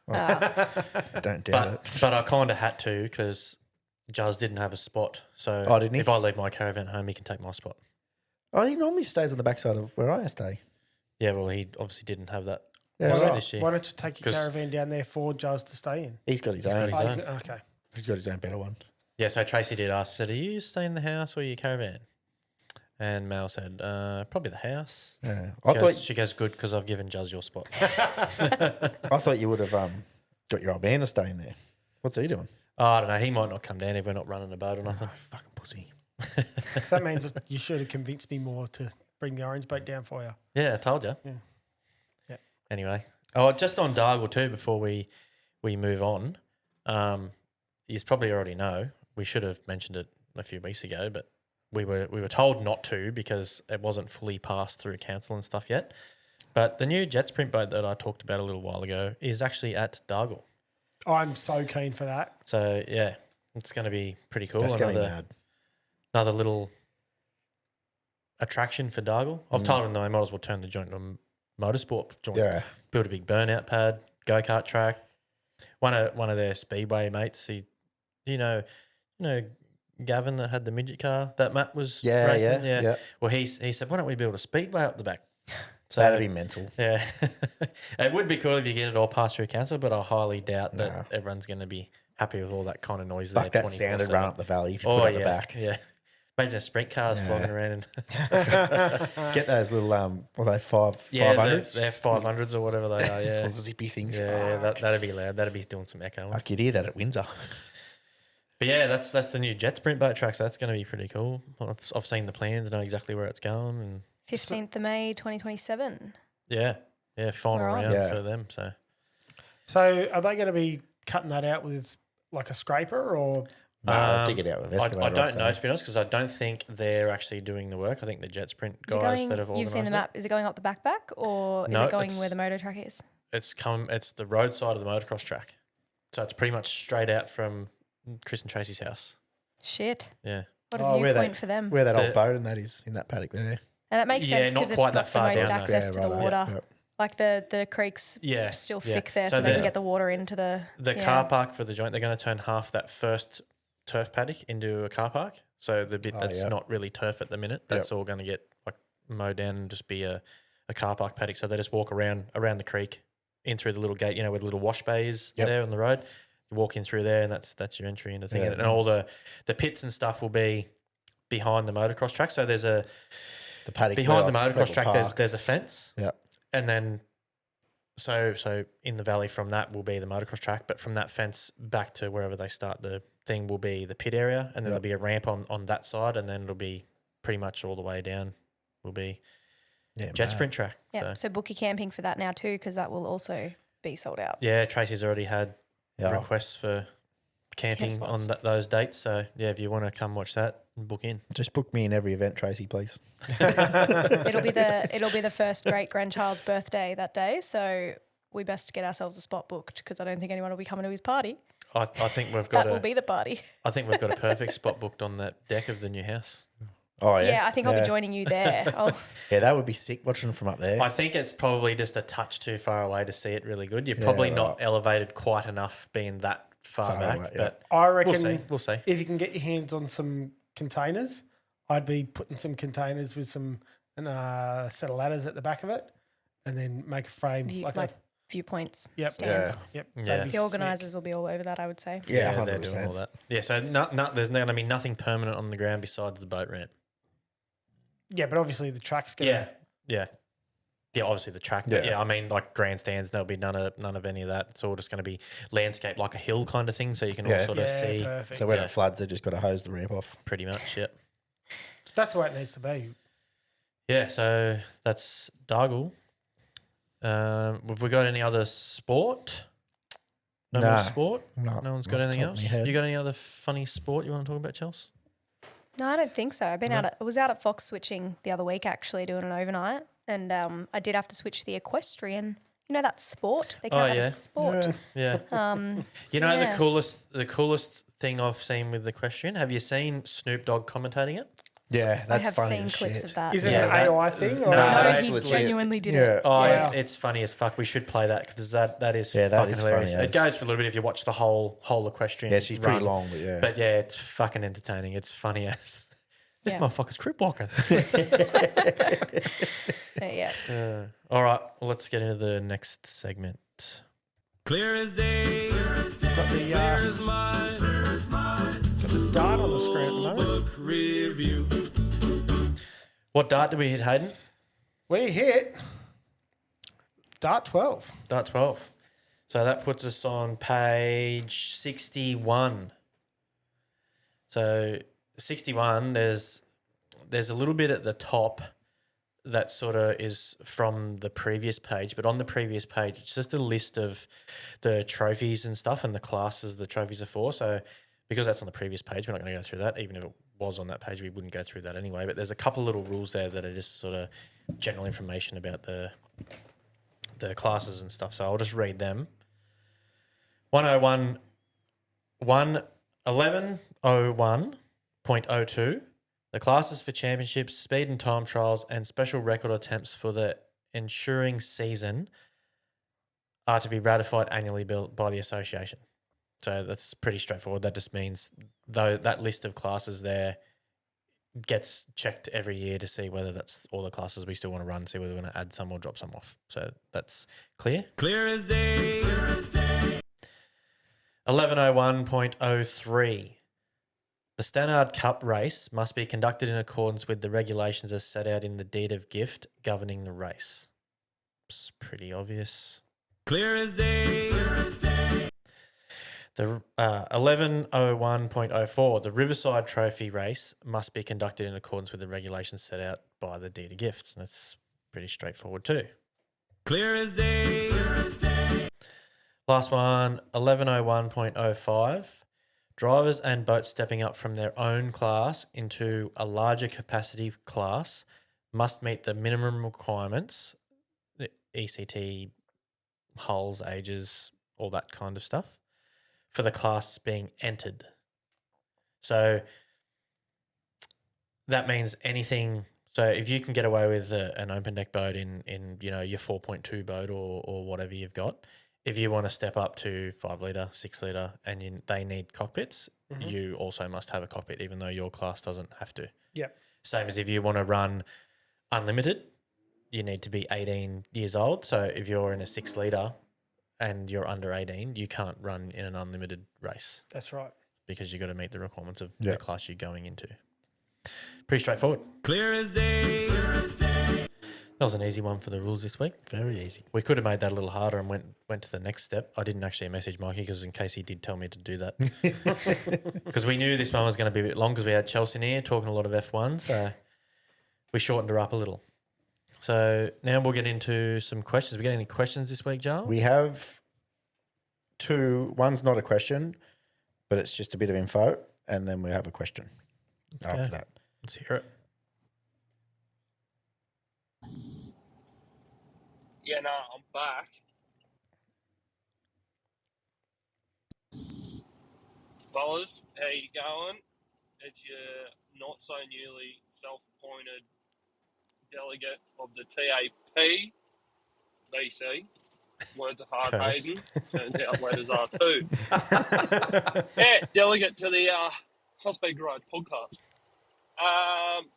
Don't doubt it. But I kind of had to because Juz didn't have a spot. So didn't he? if I leave my caravan home, he can take my spot. Oh, he normally stays on the backside of where I stay. Yeah, well, he obviously didn't have that. Yeah, Why this year. don't you take your caravan down there for Juz to stay in? He's got his own. got his own. Okay. He's got his own better one. Yeah, so Tracy did ask, said, "Are you staying in the house or your caravan?" And Mal said, "Probably the house." Yeah. She goes, "Good, because I've given Juz your spot." I thought you would have got your old man to stay in there. What's he doing? Oh, I don't know. He might not come down if we're not running a boat or nothing. Fucking pussy. So that means that you should have convinced me more to bring the orange boat down for you. Yeah, I told you. Yeah. Anyway, just on Dargle too, before we move on, you probably already know. We should have mentioned it a few weeks ago, but we were told not to because it wasn't fully passed through council and stuff yet. But the new jet sprint boat that I talked about a little while ago is actually at Dargle. I'm so keen for that. So yeah, it's going to be pretty cool. That's going to be mad. Another little attraction for Dargle. I've told them they might as well turn the joint on motorsport joint. Yeah. Build a big burnout pad, go-kart track. One of their speedway mates, you know Gavin that had the midget car that Matt was racing? Yeah. Well, he said, why don't we build a speedway up the back? So, That'd be mental. Yeah. It would be cool if you get it all passed through council, but I highly doubt that everyone's going to be happy with all that kind of noise there. Like that sounded run up the valley if you put it at the back. Yeah. Imagine sprint cars flogging around and get those little what are they 500s? They're 500s or whatever they are. Yeah, Those zippy things. yeah, that'd be loud. That'd be doing some echoing. I could hear that at Windsor. But yeah, that's the new jet sprint boat track. So that's going to be pretty cool. I've seen the plans, know exactly where it's going, and 15th of May, 2027. yeah, final Right. round Yeah. for them. So are they going to be cutting that out with like a scraper or? No, I'll dig it out with I excavator. don't know, to be honest, because I don't think they're actually doing the work. I think the jet sprint Is it guys going, that have you've seen the organised map. Is it going up the backpack or No, is it going it's- where the motor track is? It's the road side of the motocross track, so it's pretty much straight out from Chris and Tracy's house. Shit. Yeah. What a where viewpoint for them. Where that The- old boat and that is in that paddock there. And it makes Yeah, sense not because it's quite not that the far most down, though. access to the right, water. yep. Like the creek's Yeah, still yeah. thick there, So so they can the- get the water into the car park for the joint, they're going to turn half that first turf paddock into a car park. So the bit that's not really turf at the minute, that's all going to get like mowed down and just be a car park paddock. So they just walk around the creek in through the little gate, where the little wash bay is there on the road. You walk in through there and that's your entry into thing. Yeah, and all the pits and stuff will be behind the motocross track. So there's The paddock behind the where motocross people track, park. there's a fence. Yeah. And then so in the valley from that will be the motocross track, but from that fence back to wherever they start the thing will be the pit area, and then there'll be a ramp on that side, and then it'll be pretty much all the way down will be jet sprint track. Yeah. So book your camping for that now too, because that will also be sold out. Yeah, Tracy's already had Yeah. requests for camping on spots. those dates. So yeah, if you want to come watch that, book in. Just book me in every event, Tracy, please. It'll be the first great grandchild's birthday that day, so we best get ourselves a spot booked because I don't think anyone will be coming to his party. I think we've got That will be the party. I think we've got a perfect spot booked on that deck of the new house. Oh, yeah. Yeah, I think I'll be joining you there. Yeah, that would be sick watching from up there. I think it's probably just a touch too far away to see it really good. You're probably not elevated quite enough being that far back, away, but I reckon we'll see. if you can get your hands on some containers, I'd be putting some containers with some set of ladders at the back of it, and then make a frame like viewpoints, Yep. stands. Yep. Yeah. That'd be The sick. organisers will be all over that, I would say. Yeah, they're 100%. doing all that. Yeah, so there's going to be nothing permanent on the ground besides the boat ramp. Yeah, but obviously the track's gonna. Yeah, obviously the track. But yeah, I mean, like grandstands, there'll be none of any of that. It's all just going to be landscape, like a hill kind of thing, so you can all sort of see perfect. So when it floods, they just got to hose the ramp off. pretty much. Yep. That's the way it needs to be. Yeah, so that's Dargle. Have we got any other sport? No more Nah. sport? No, No one's got off the anything top of my else? head. You got any other funny sport you want to talk about, Chelsy? No, I don't think so. I was out at Fox switching the other week actually doing an overnight, and I did have to switch the equestrian. You know that sport? They count that as sport. Yeah. You know the coolest thing I've seen with the equestrian? Have you seen Snoop Dogg commentating it? Yeah, that's I have funny seen as clips shit. of that. Is it Yeah, an that- AI thing? Or No, No, that's he legit. genuinely did Yeah. it. Oh, Yeah. it's funny as fuck. We should play that because that is Yeah, that fucking is hilarious. funny It as- goes for a little bit if you watch the whole equestrian. Yeah, she's pretty run. long, but yeah. But yeah, it's fucking entertaining. It's funny as this Yeah. motherfucker's crip walking. Yeah. All right, well, let's get into the next segment. Clear as day, got the dart on the screen at the moment. book review. What dart did we hit, Hayden? We hit dart 12. Dart 12. So that puts us on page 61. So 61, there's a little bit at the top that sort of is from the previous page, but on the previous page, it's just a list of the trophies and stuff and the classes the trophies are for. So because that's on the previous page, we're not going to go through that. Even if it was on that page, we wouldn't go through that anyway. But there's a couple of little rules there that are just sort of general information about the classes and stuff. So I'll just read them. 1101.02. The classes for championships, speed and time trials, and special record attempts for the ensuing season are to be ratified annually by the association. So that's pretty straightforward. That just means though that list of classes there gets checked every year to see whether that's all the classes we still want to run, see whether we're going to add some or drop some off. So that's clear. Clear as day. 1101.03. The Stannard Cup race must be conducted in accordance with the regulations as set out in the deed of gift governing the race. It's pretty obvious. Clear as day. The 1101.04, the Riverside Trophy race must be conducted in accordance with the regulations set out by the deed of gift. That's pretty straightforward too. Clear as day. Last one, 1101.05. Drivers and boats stepping up from their own class into a larger capacity class must meet the minimum requirements, the ECT, hulls, ages, all that kind of stuff, for the class being entered. So that means anything. So if you can get away with an open deck boat in your 4.2 boat or whatever you've got, if you want to step up to 5 litre, 6 litre, and they need cockpits, you also must have a cockpit, even though your class doesn't have to. Yep. Same as if you want to run unlimited, you need to be 18 years old. So if you're in a 6 litre and you're under 18, you can't run in an unlimited race That's right. because you've got to meet the requirements of Yeah. the class you're going into. Pretty straightforward. Clear as day. That was an easy one for the rules this week. Very easy. We could have made that a little harder and went to the next step. I didn't actually message Mikey because in case he did tell me to do that. Because we knew this one was going to be a bit long because we had Chelsy in here talking a lot of F1, so we shortened her up a little. So now we'll get into some questions. We get any questions this week, Jarl? We have two. One's not a question, but it's just a bit of info, and then we have a question after that. Let's hear it. Yeah, no, I'm back. Fellas, how you going? It's your not so newly self-appointed delegate of the TAP, BC. Words are hard, Curtis. Hayden. Turns out letters are too. Yeah, delegate to the Hospeed Garage podcast.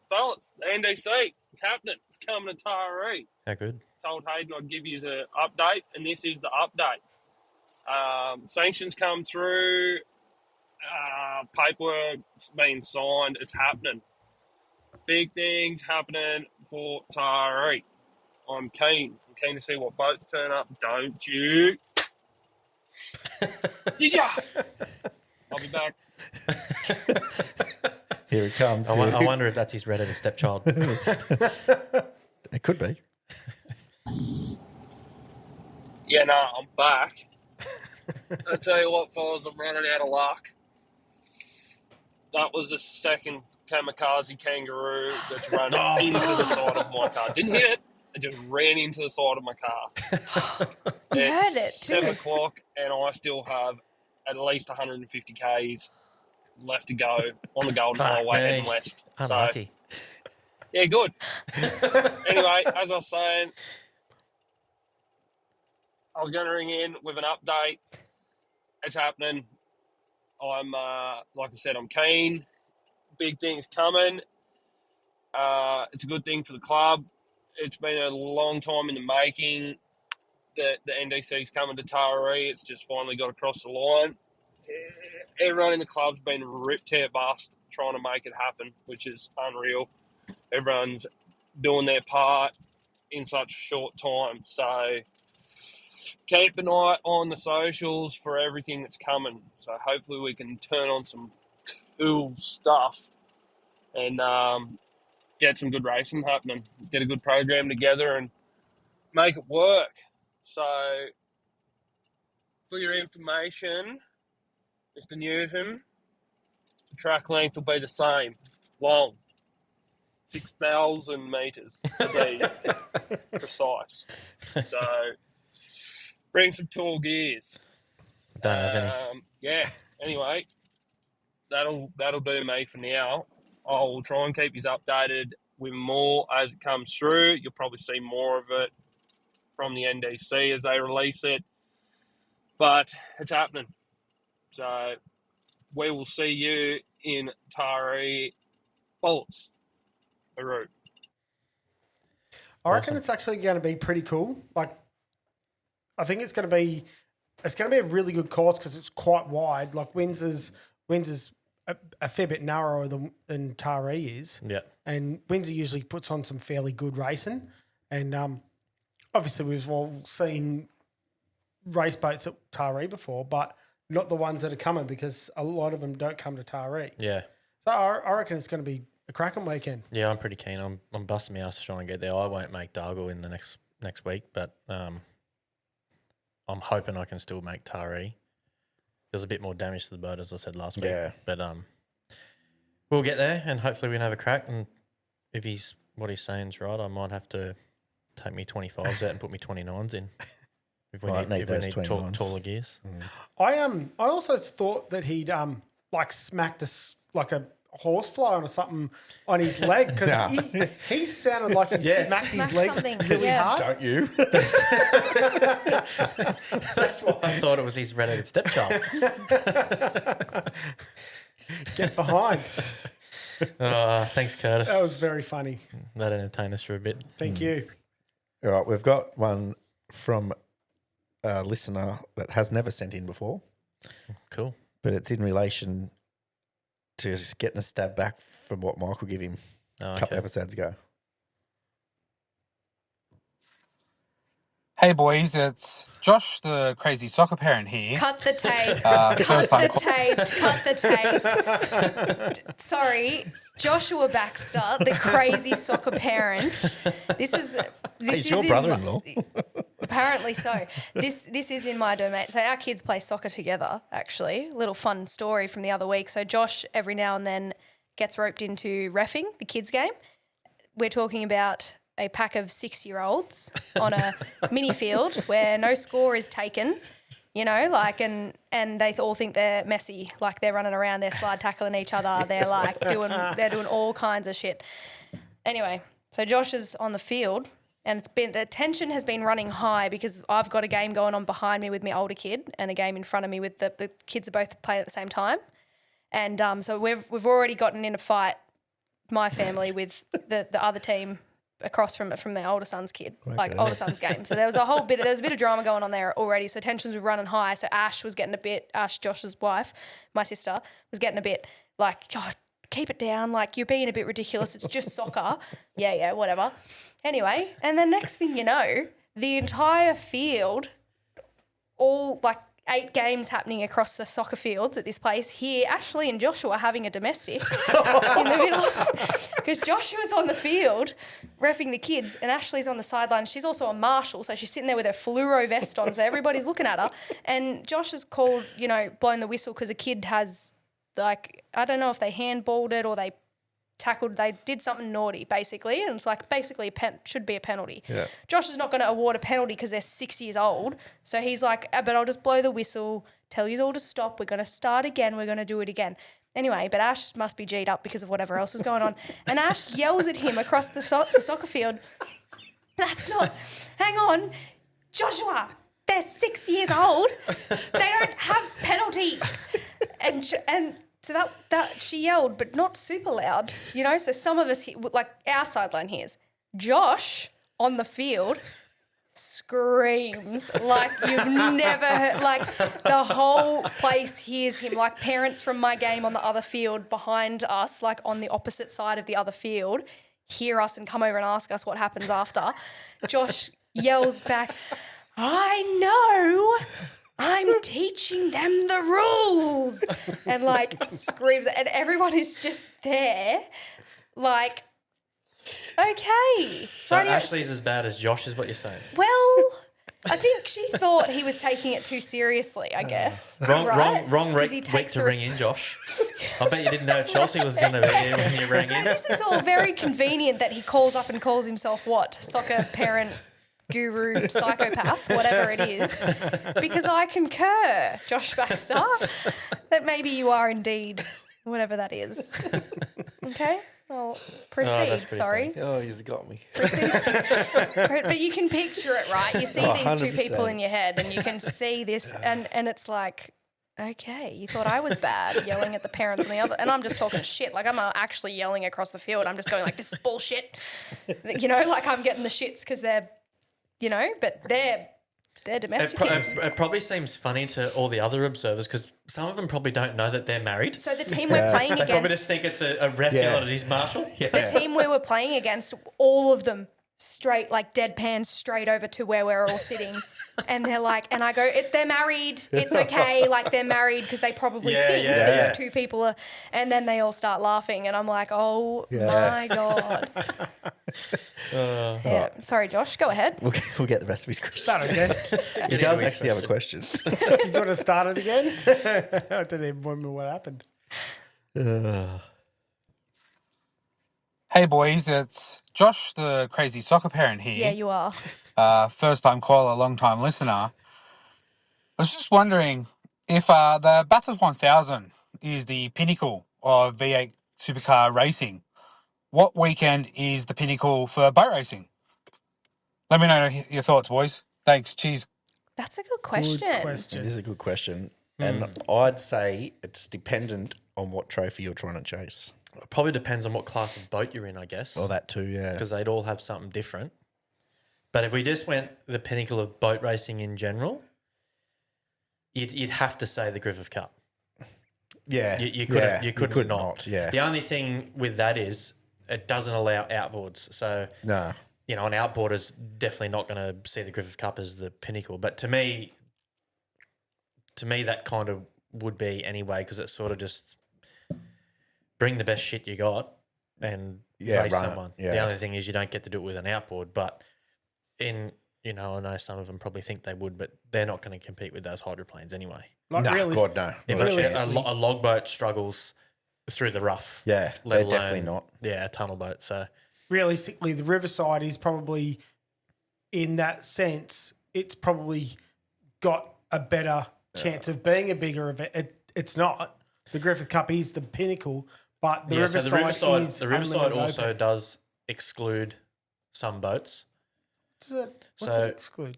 Fellas, the NDC, it's happening. It's coming to Taree. How good? Told Hayden I'd give you the update, and this is the update. Sanctions come through, paperwork's been signed, it's happening. Big things happening for Taree. I'm keen to see what boats turn up, don't you? Yeah. I'll be back. Here it comes. I wonder if that's his redheaded stepchild. It could be. Yeah, no, I'm back. I tell you what, fellas, I'm running out of luck. That was the second kamikaze kangaroo that's run into the side of my car. Didn't hit it, it just ran into the side of my car. You heard it It's too. 7 o'clock, and I still have at least 150 Ks left to go on the Golden Fuck Highway me. heading west. Unlucky. So, yeah, good. Anyway, as I was saying, I was going to ring in with an update. It's happening. I'm, like I said, I'm keen. Big things coming. It's a good thing for the club. It's been a long time in the making that the NDC's coming to Taree. It's just finally got across the line. Everyone in the club's been ripped tear bust trying to make it happen, which is unreal. Everyone's doing their part in such a short time. So keep an eye on the socials for everything that's coming. So hopefully we can turn on some cool stuff and get some good racing happening, get a good program together and make it work. So for your information, Mr. Newton, the track length will be the same, long, 6,000 metres to be precise. So bring some tall gears. Don't have any. Yeah. Anyway, that'll do me for now. I'll try and keep you updated with more as it comes through. You'll probably see more of it from the NDC as they release it. But it's happening. So we will see you in Taree. Bullets. Hooroo. I reckon it's actually going to be pretty cool. Like, I think it's going to be a really good course because it's quite wide. Like Windsor's a fair bit narrower than Taree is. Yeah. And Windsor usually puts on some fairly good racing. And obviously we've all seen race boats at Taree before, but not the ones that are coming because a lot of them don't come to Taree. Yeah. So I reckon it's going to be a cracking weekend. Yeah, I'm pretty keen. I'm busting my ass to try and get there. I won't make Dargle in the next week, but I'm hoping I can still make Taree. There's a bit more damage to the boat, as I said last week. Yeah. But we'll get there, and hopefully we can have a crack. And if what he's saying is right, I might have to take me 25s out and put me 29s in. If we need taller gears. I also thought that he'd smacked a horsefly or something on his leg because he sounded like he smacked his leg something. really hard. Don't you? That's why I thought it was his red-headed stepchild. Get behind. Thanks, Curtis. That was very funny. That entertained us for a bit. Thank you. All right, we've got one from a listener that has never sent in before, Cool. but it's in relation to just getting a stab back from what Michael gave him a couple episodes ago. Hey boys, it's Josh, the crazy soccer parent here. Cut the tape. Cut Cut the tape. Sorry, Joshua Baxter, the crazy soccer parent. This is your brother-in-law. Apparently so. This is in my domain. So our kids play soccer together, actually. Little fun story from the other week. So Josh every now and then gets roped into reffing the kids game. We're talking about a pack of 6-year-olds on a mini field where no score is taken, and they all think they're messy, like they're running around, they're slide tackling each other, they're doing all kinds of shit. Anyway, so Josh is on the field and the tension has been running high because I've got a game going on behind me with my older kid and a game in front of me with the kids are both playing at the same time. And so we've already gotten in a fight, my family, with the other team across from the older son's kid, older son's game. So there was a bit of drama going on there already. So tensions were running high. So Ash, Josh's wife, my sister, was getting a bit like, God, keep it down. Like, you're being a bit ridiculous. It's just soccer. Yeah, whatever. Anyway, and the next thing you know, the entire field, all 8 games happening across the soccer fields at this place. Here, Ashley and Joshua having a domestic in the middle. Because Joshua's on the field reffing the kids and Ashley's on the sideline. She's also a marshal, so she's sitting there with her fluoro vest on, so everybody's looking at her. And Josh has called, blown the whistle because a kid has, I don't know if they handballed it or they did something naughty, basically, and it's basically should be a penalty. Yeah. Josh is not going to award a penalty because they're 6 years old, so he's like, but I'll just blow the whistle, tell you all to stop, we're going to start again, we're going to do it again. Anyway, but Ash must be G'd up because of whatever else is going on. And Ash yells at him across the soccer field. That's not, hang on, Joshua, they're 6 years old. They don't have penalties. And so that she yelled, but not super loud, you know? So some of us, like our sideline hears, Josh on the field screams like you've never heard, like the whole place hears him, like parents from my game on the other field behind us, like on the opposite side of the other field, hear us and come over and ask us what happens after. Josh yells back, I know, I'm teaching them the rules, and like screams, and everyone is just there like, okay. So Ashley's as bad as Josh is what you're saying? Well, I think she thought he was taking it too seriously, I guess. Wrong week he to takes ring in, Josh. I bet you didn't know Chelsy was going to be here when you rang in. This is all very convenient that he calls up and calls himself what? Soccer parent, guru, psychopath, whatever it is. Because I concur, Josh Baxter, that maybe you are indeed whatever that is. Okay? Well, proceed, sorry. Oh, he's got me. But you can picture it, right? You see these two 100%. people in your head and you can see this and it's like, okay, you thought I was bad yelling at the parents on the other, and I'm just talking shit. Like I'm actually yelling across the field. I'm just going like, this is bullshit. You know, like I'm getting the shits because they're, you know, but they're domestic kids. It probably seems funny to all the other observers because some of them probably don't know that they're married. So the team we're playing They probably against, just think it's a ref yell at his marshal. the team we were playing against, all of them straight, like deadpan straight over to where we're all sitting. And they're like, and I go, they're married. It's okay. Like they're married because they probably think these two people are. And then they all start laughing. And I'm like, oh my God. Sorry, Josh, go ahead. We'll get the rest of his question. Start again. He does actually have a question. Did you want to start it again? I don't even remember what happened. Hey boys, it's Josh, the crazy soccer parent here. Yeah, you are. First time caller, long time listener. I was just wondering if the Bathurst 1000 is the pinnacle of V8 supercar racing. What weekend is the pinnacle for boat racing? Let me know your thoughts, boys. Thanks. Cheers. That's a good question. Good question. It is a good question. And I'd say it's dependent on what trophy you're trying to chase. It probably depends on what class of boat you're in, I guess. Well, that too, yeah. Because they'd all have something different. But if we just went the pinnacle of boat racing in general, you'd have to say the Griffith Cup. Yeah. You could not. Yeah. The only thing with that is it doesn't allow outboards. So, No. you know, an outboarder's definitely not going to see the Griffith Cup as the pinnacle. But to me, that kind of would be anyway, because it's sort of just bring the best shit you got and race someone. Yeah. The only thing is you don't get to do it with an outboard. But I know some of them probably think they would, but they're not going to compete with those hydroplanes anyway. Like God, no. If a logboat struggles through the rough. Yeah, let they're alone, definitely not. Yeah, a tunnel boat. So realistically, the Riverside is probably, in that sense, it's probably got a better chance of being a bigger event. It's not. The Griffith Cup is the pinnacle, but the Riverside also does exclude some boats. What's it exclude?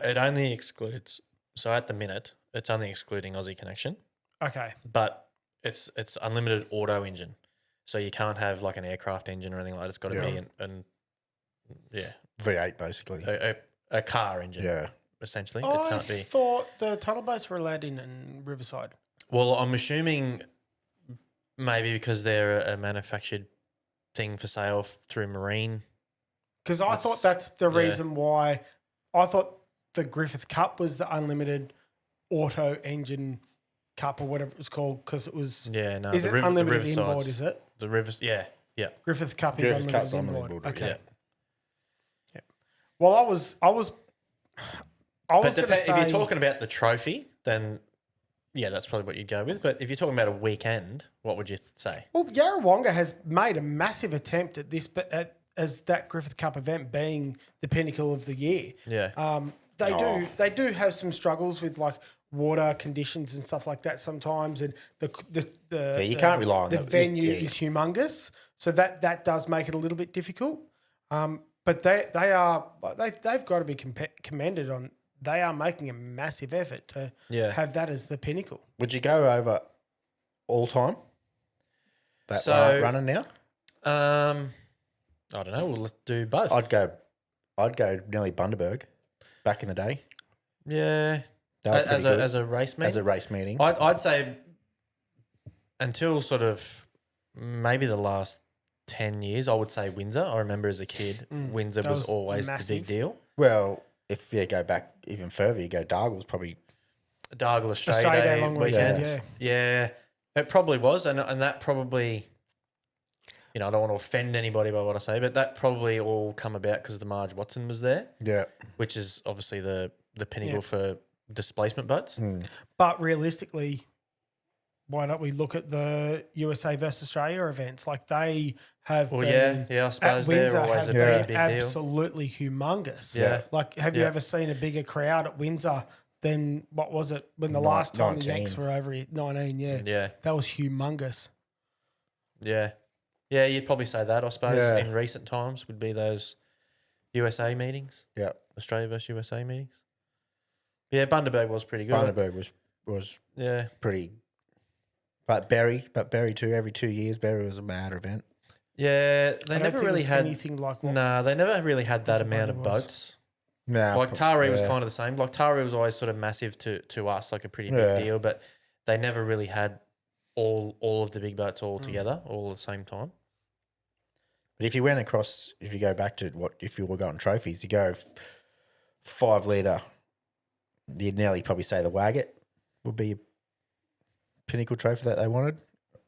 It only excludes. So at the minute, it's only excluding Aussie Connection. Okay, but it's unlimited auto engine, so you can't have like an aircraft engine or anything like that. It's got to be an V8 basically. A car engine. Yeah, essentially. I It can't be. thought the tunnel boats were allowed in Riverside. Well, I'm assuming maybe because they're a manufactured thing for sale through Marine. Because I thought that's the reason why I thought the Griffith Cup was the unlimited auto engine cup or whatever it was called, because it was. Yeah, no. Is it unlimited inboard? Is it the Rivers? Yeah. Griffith Cup Griffith is Cup's unlimited unlimited inboard. inboard, Okay. Yeah. Well, I was But going to say, if you're talking about the trophy, then yeah, that's probably what you'd go with. But if you're talking about a weekend, what would you say? well, Yarrawonga has made a massive attempt at this, but as that Griffith Cup event being the pinnacle of the year. Yeah. They do have some struggles with like water conditions and stuff like that sometimes, and you can't rely on the that. venue Yeah. is humongous, so that does make it a little bit difficult. But they've got to be commended on. They are making a massive effort to have that as the pinnacle. Would you go over all time? That running now? I don't know. We'll do both. I'd go nearly Bundaberg back in the day. Yeah. They were pretty good As a race meeting? as a race meeting. I'd say until sort of maybe the last 10 years, I would say Windsor. I remember as a kid, Windsor that was was always massive. the big deal. Well, if you go back even further, you go Dargle's probably Dargle Australia Australia Day Day long weekend. weekend, Yeah, it probably was. And that probably, I don't want to offend anybody by what I say, but that probably all come about because the Marge Watson was there, which is obviously the pinnacle for displacement boats. But realistically, why don't we look at the USA versus Australia events? Like they have been I suppose at Windsor they're always have a been big deal. absolutely humongous. Yeah. Like have you ever seen a bigger crowd at Windsor than what was it when the last time 19. the Yanks were over here? 19, Yeah. That was humongous. Yeah. Yeah, you'd probably say that, I suppose, Yeah. in recent times would be those USA meetings, Yeah. Australia versus USA meetings. Yeah, Bundaberg was pretty good. Bundaberg was Yeah. pretty. But Berry too. Every 2 years, Berry was a mad event. Yeah, I they don't never think really it's had anything like what they never really had that amount of Bundaberg was. boats. Nah, Like Taree was kind of the same. Like Taree was always sort of massive to us, like a pretty big deal, but they never really had all of the big boats all together, all at the same time. But if you went across, if you go back to if you were going trophies, you go 5 litre, you'd nearly probably say the Waggett would be a pinnacle trophy that they wanted.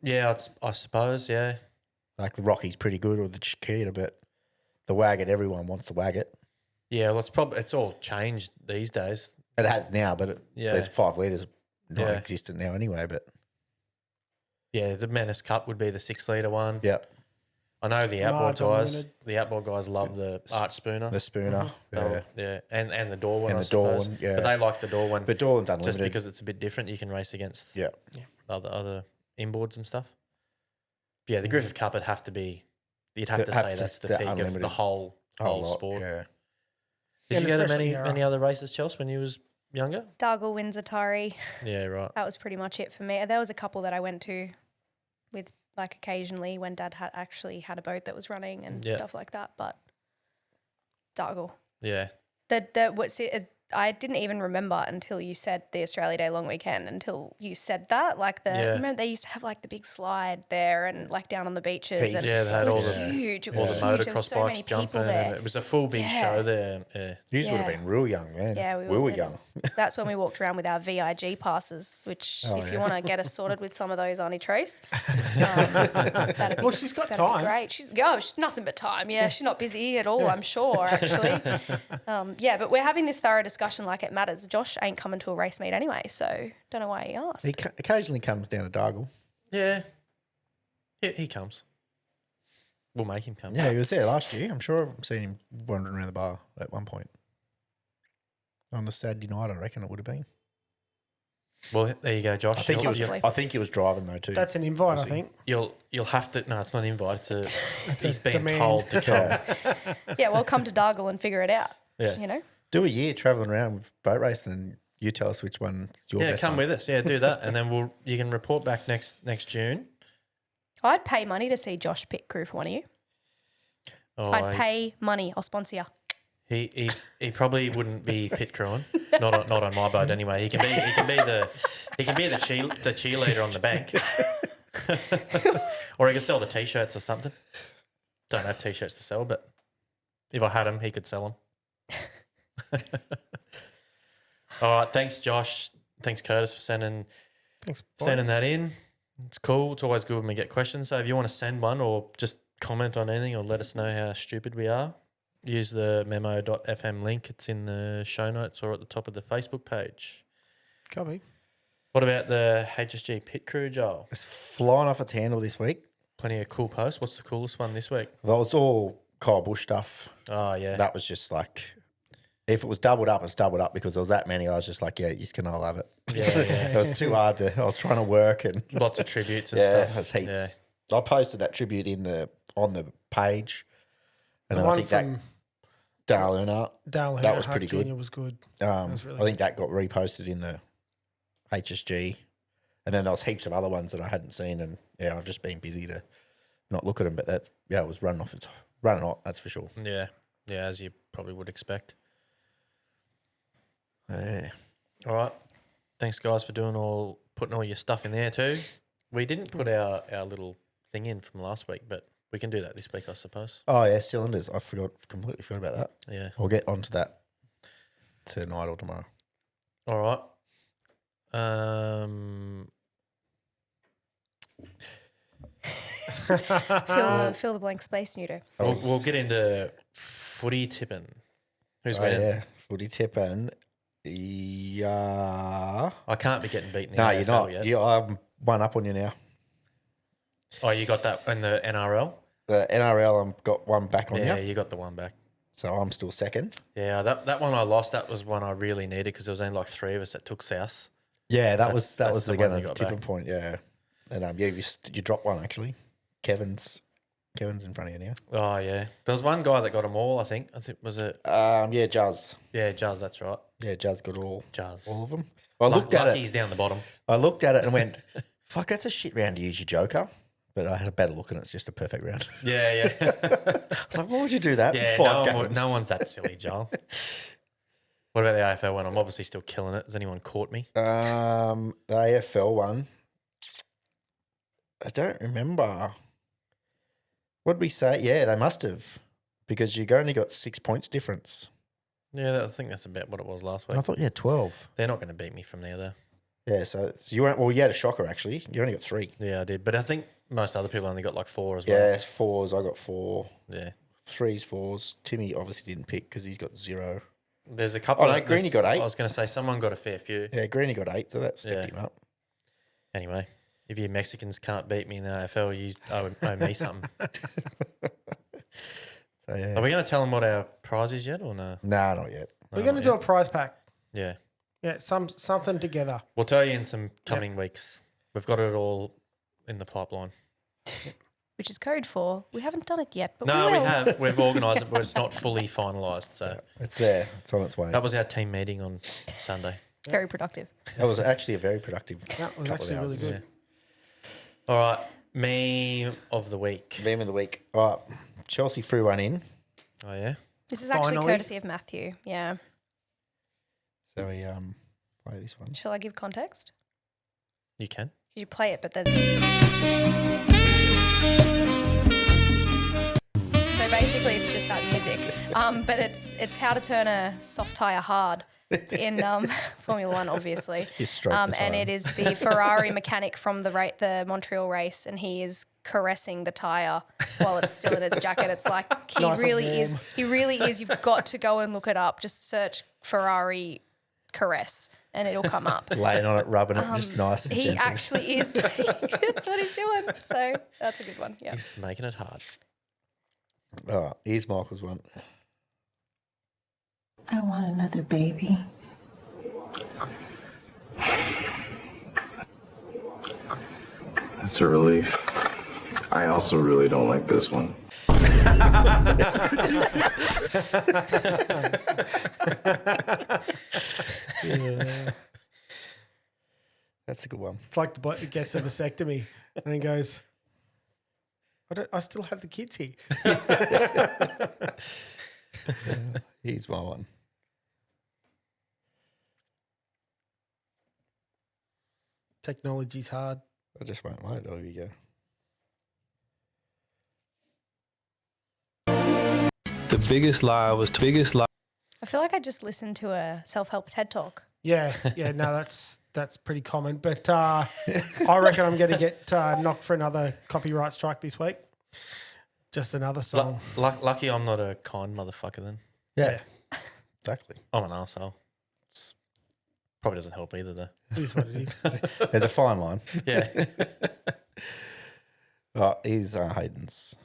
Yeah, I suppose, yeah. Like the Rocky's pretty good or the Chiquita, but the Waggett, everyone wants the Waggett. Yeah, well, it's all changed these days. It has now, but Yeah. there's 5 litres Yeah. non-existent now anyway. But Yeah, the Menace Cup would be the 6 litre one. yeah, I know the outboard Marge guys. Unlimited. The outboard guys love the Arch Spooner. the Spooner, Yeah, and the door one. And I the door suppose. one, yeah. But they like the door one. but Dorland's unlimited. just because it's a bit different, you can race against yeah, other inboards and stuff. But yeah, the Griffith Cup would have to be. You'd have to say that's the peak of unlimited. the whole lot, sport. Yeah, Did And you go to especially many other races, Chelsea, when you was younger? Dargle, Windsor, Taree. Yeah, right. That was pretty much it for me. There was a couple that I went to with like occasionally when Dad actually had a boat that was running and stuff like that. But Dargle. Yeah, I didn't even remember until you said the Australia Day long weekend. Until you said that, like remember they used to have like the big slide there and like down on the beaches. And Yeah, they had it all was the- huge. It all was the huge. There was motocross so many bikes people jumping, there. and it was a full big Yeah. show there. Yeah, you would have Yeah. been real young then. Yeah, we were little. young. That's when we walked around with our VIG passes, which if you want to get us sorted with some of those, Auntie Trace, that'd be, Well, she's got that'd be time. great. She's nothing but time. Yeah, she's not busy at all, I'm sure, actually. But we're having this thorough discussion like it matters. Josh ain't coming to a race meet anyway, so don't know why he asked. He occasionally comes down to Dargle. yeah. He comes. We'll make him come. Yeah, he was there last year. I'm sure I've seen him wandering around the bar at one point. On the Saturday night, I reckon it would have been. Well, there you go, Josh. I think Possibly. he was driving though too. That's an invite, I think. You'll have to. No, it's not an invite. He's been demand. told to come. Yeah, well, come to Dargle and figure it out. Yeah. You know? Do a year traveling around with boat racing, and you tell us which one your Yeah, best come one. with us. Yeah, do that, and then you can report back next June. I'd pay money to see Josh pit crew for one of you. Oh, I'd pay money. I'll sponsor you. He probably wouldn't be pit crewing. Not on my boat anyway. He can be the cheerleader on the bank, or he can sell the t-shirts or something. Don't have t-shirts to sell, but if I had them, he could sell them. All right, thanks, Josh. Thanks, Curtis, for sending that in. It's cool. It's always good when we get questions. So if you want to send one or just comment on anything or let us know how stupid we are, use the memo.fm link. It's in the show notes or at the top of the Facebook page. Copy. What about the HSG pit crew, Joel? It's flying off its handle this week. Plenty of cool posts. What's the coolest one this week? That was all Kyle Busch stuff. Oh, yeah. That was just like if it was doubled up, it's doubled up because there was that many. I was just like, yeah, you can all have it. Yeah, yeah. It was too hard I was trying to work and Lots of tributes and yeah, stuff. it was heaps. Yeah. I posted that tribute on the page, and The then I one think that from Dale Earnhardt, Dale that was Earnhardt pretty good. Jr. was good. I think that got reposted in the HSG, and then there was heaps of other ones that I hadn't seen, and yeah, I've just been busy to not look at them. But that it was running hot. That's for sure. Yeah. Yeah, as you probably would expect. Yeah. All right. Thanks, guys, for putting all your stuff in there too. We didn't put our little thing in from last week, but we can do that this week, I suppose. Oh yeah, cylinders. I completely forgot about that. Yeah. We'll get onto that tonight or tomorrow. All right. Fill the blank space, Nudo. We'll get into footy tipping. Who's winning? Yeah, footy tipping. Yeah. I can't be getting beaten in No, the you're AFL not. yet. I'm one up on you now. Oh, you got that in the NRL? The NRL, I've got one back on Yeah, you. you got the one back. So I'm still second. Yeah, that one I lost. That was one I really needed because there was only like 3 of us that took South. Yeah, that was that's the the one again you a got tipping back. point. Yeah, and you dropped one actually. Kevin's in front of you now. Oh yeah, there was one guy that got them all. I think was it? Yeah, Jazz. Yeah, Jazz. That's right. Yeah, Jazz got all Jazz. of them. I looked at Lucky's it. down the bottom. I looked at it and went, "Fuck, that's a shit round to use your Joker." But I had a better look and it's just a perfect round. Yeah, yeah. I was like, "Why would you do that?" Yeah, in 5 games? no one's that silly, Joel. What about the AFL one? I'm obviously still killing it. Has anyone caught me? The AFL one, I don't remember. What did we say? Yeah, they must have, because you only got 6 points difference. Yeah, I think that's about what it was last And week. I thought you had 12. They're not going to beat me from there, though. Yeah, so you weren't. Well, you had a shocker actually. You only got 3. Yeah, I did. But I think most other people only got like 4 as well. Yeah, it's 4s. I got 4. Yeah. 3s, 4s. Timmy obviously didn't pick because he's got 0. There's a couple. Oh, no, Greeny got 8. I was going to say someone got a fair few. Yeah, Greeny got 8, so that stepped him up. Anyway, if you Mexicans can't beat me in the AFL, you owe me something. So yeah. Are we going to tell them what our prize is yet or no? Nah, not yet. We're going to do a prize pack. Yeah. Yeah, something together. We'll tell you in some coming weeks. We've got it all in the pipeline. Which is code for we haven't done it yet, but No, we we will. have. We've organised it, but it's not fully finalised. So It's there. It's on its way. that was our team meeting on Sunday. Very productive. That was actually a very productive That was couple actually of really hours. good. Yeah. All right. Meme of the week. Meme of the week. All right. Chelsy threw one in. Oh, yeah? This is actually Finally. courtesy of Matthew. Yeah. So we play this one. Shall I give context? You can. You play it, but there's. So basically, it's just that music. But it's how to turn a soft tire hard in Formula One, obviously. You stroke the And tyre. it is the Ferrari mechanic from the Montreal race, and he is caressing the tire while it's still in its jacket. It's like he Nice and really is. warm. He really is. You've got to go and look it up. Just search Ferrari caress, and it'll come up. Laying on it, rubbing it, just nice and He gentle. actually is. That's what he's doing. So that's a good one. Yeah. He's making it hard. Oh, here's Michael's one. I want another baby. It's a relief. I also really don't like this one. That's a good one. It's like the bloke that gets a vasectomy and then goes, I still have the kids here. Here's my one. Technology's hard. I just won't load. Oh, here you go. The biggest lie was I feel like I just listened to a self-help TED talk. Yeah, no, that's pretty common. But I reckon I'm going to get knocked for another copyright strike this week. Just another song. Lucky I'm not a kind motherfucker then. Yeah, exactly. I'm an arsehole. Probably doesn't help either, though. It is what it is. There's a fine line. Yeah. Here's Hayden's.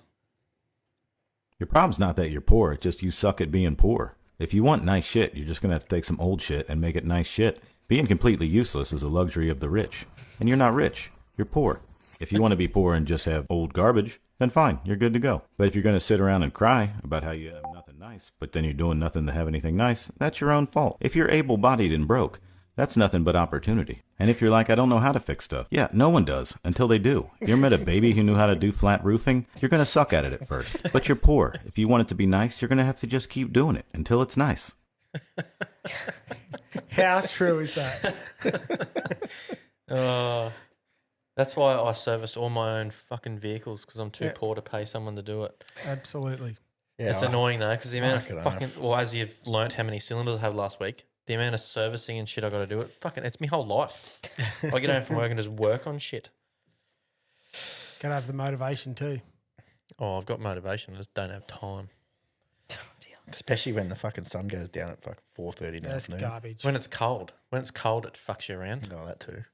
Your problem's not that you're poor, it's just you suck at being poor. If you want nice shit, you're just going to have to take some old shit and make it nice shit. Being completely useless is a luxury of the rich. And you're not rich. You're poor. If you want to be poor and just have old garbage, then fine, you're good to go. But if you're going to sit around and cry about how you have nothing nice, but then you're doing nothing to have anything nice, that's your own fault. If you're able-bodied and broke, that's nothing but opportunity. And if you're like, I don't know how to fix stuff. Yeah, no one does, until they do. You ever met a baby who knew how to do flat roofing? You're going to suck at it at first. But you're poor. If you want it to be nice, you're going to have to just keep doing it until it's nice. How true is that? That's why I service all my own fucking vehicles, because I'm too poor to pay someone to do it. Absolutely. Yeah, it's annoying though, because the amount of fucking, well, as you've learnt how many cylinders I had last week, the amount of servicing and shit I got to do it, fucking, it's my whole life. I get home from work and just work on shit. Gotta have the motivation too. Oh, I've got motivation, I just don't have time. Especially when the fucking sun goes down at fucking 4:30 in the That's afternoon. garbage. When it's cold. When it's cold, it fucks you around. Oh, that too.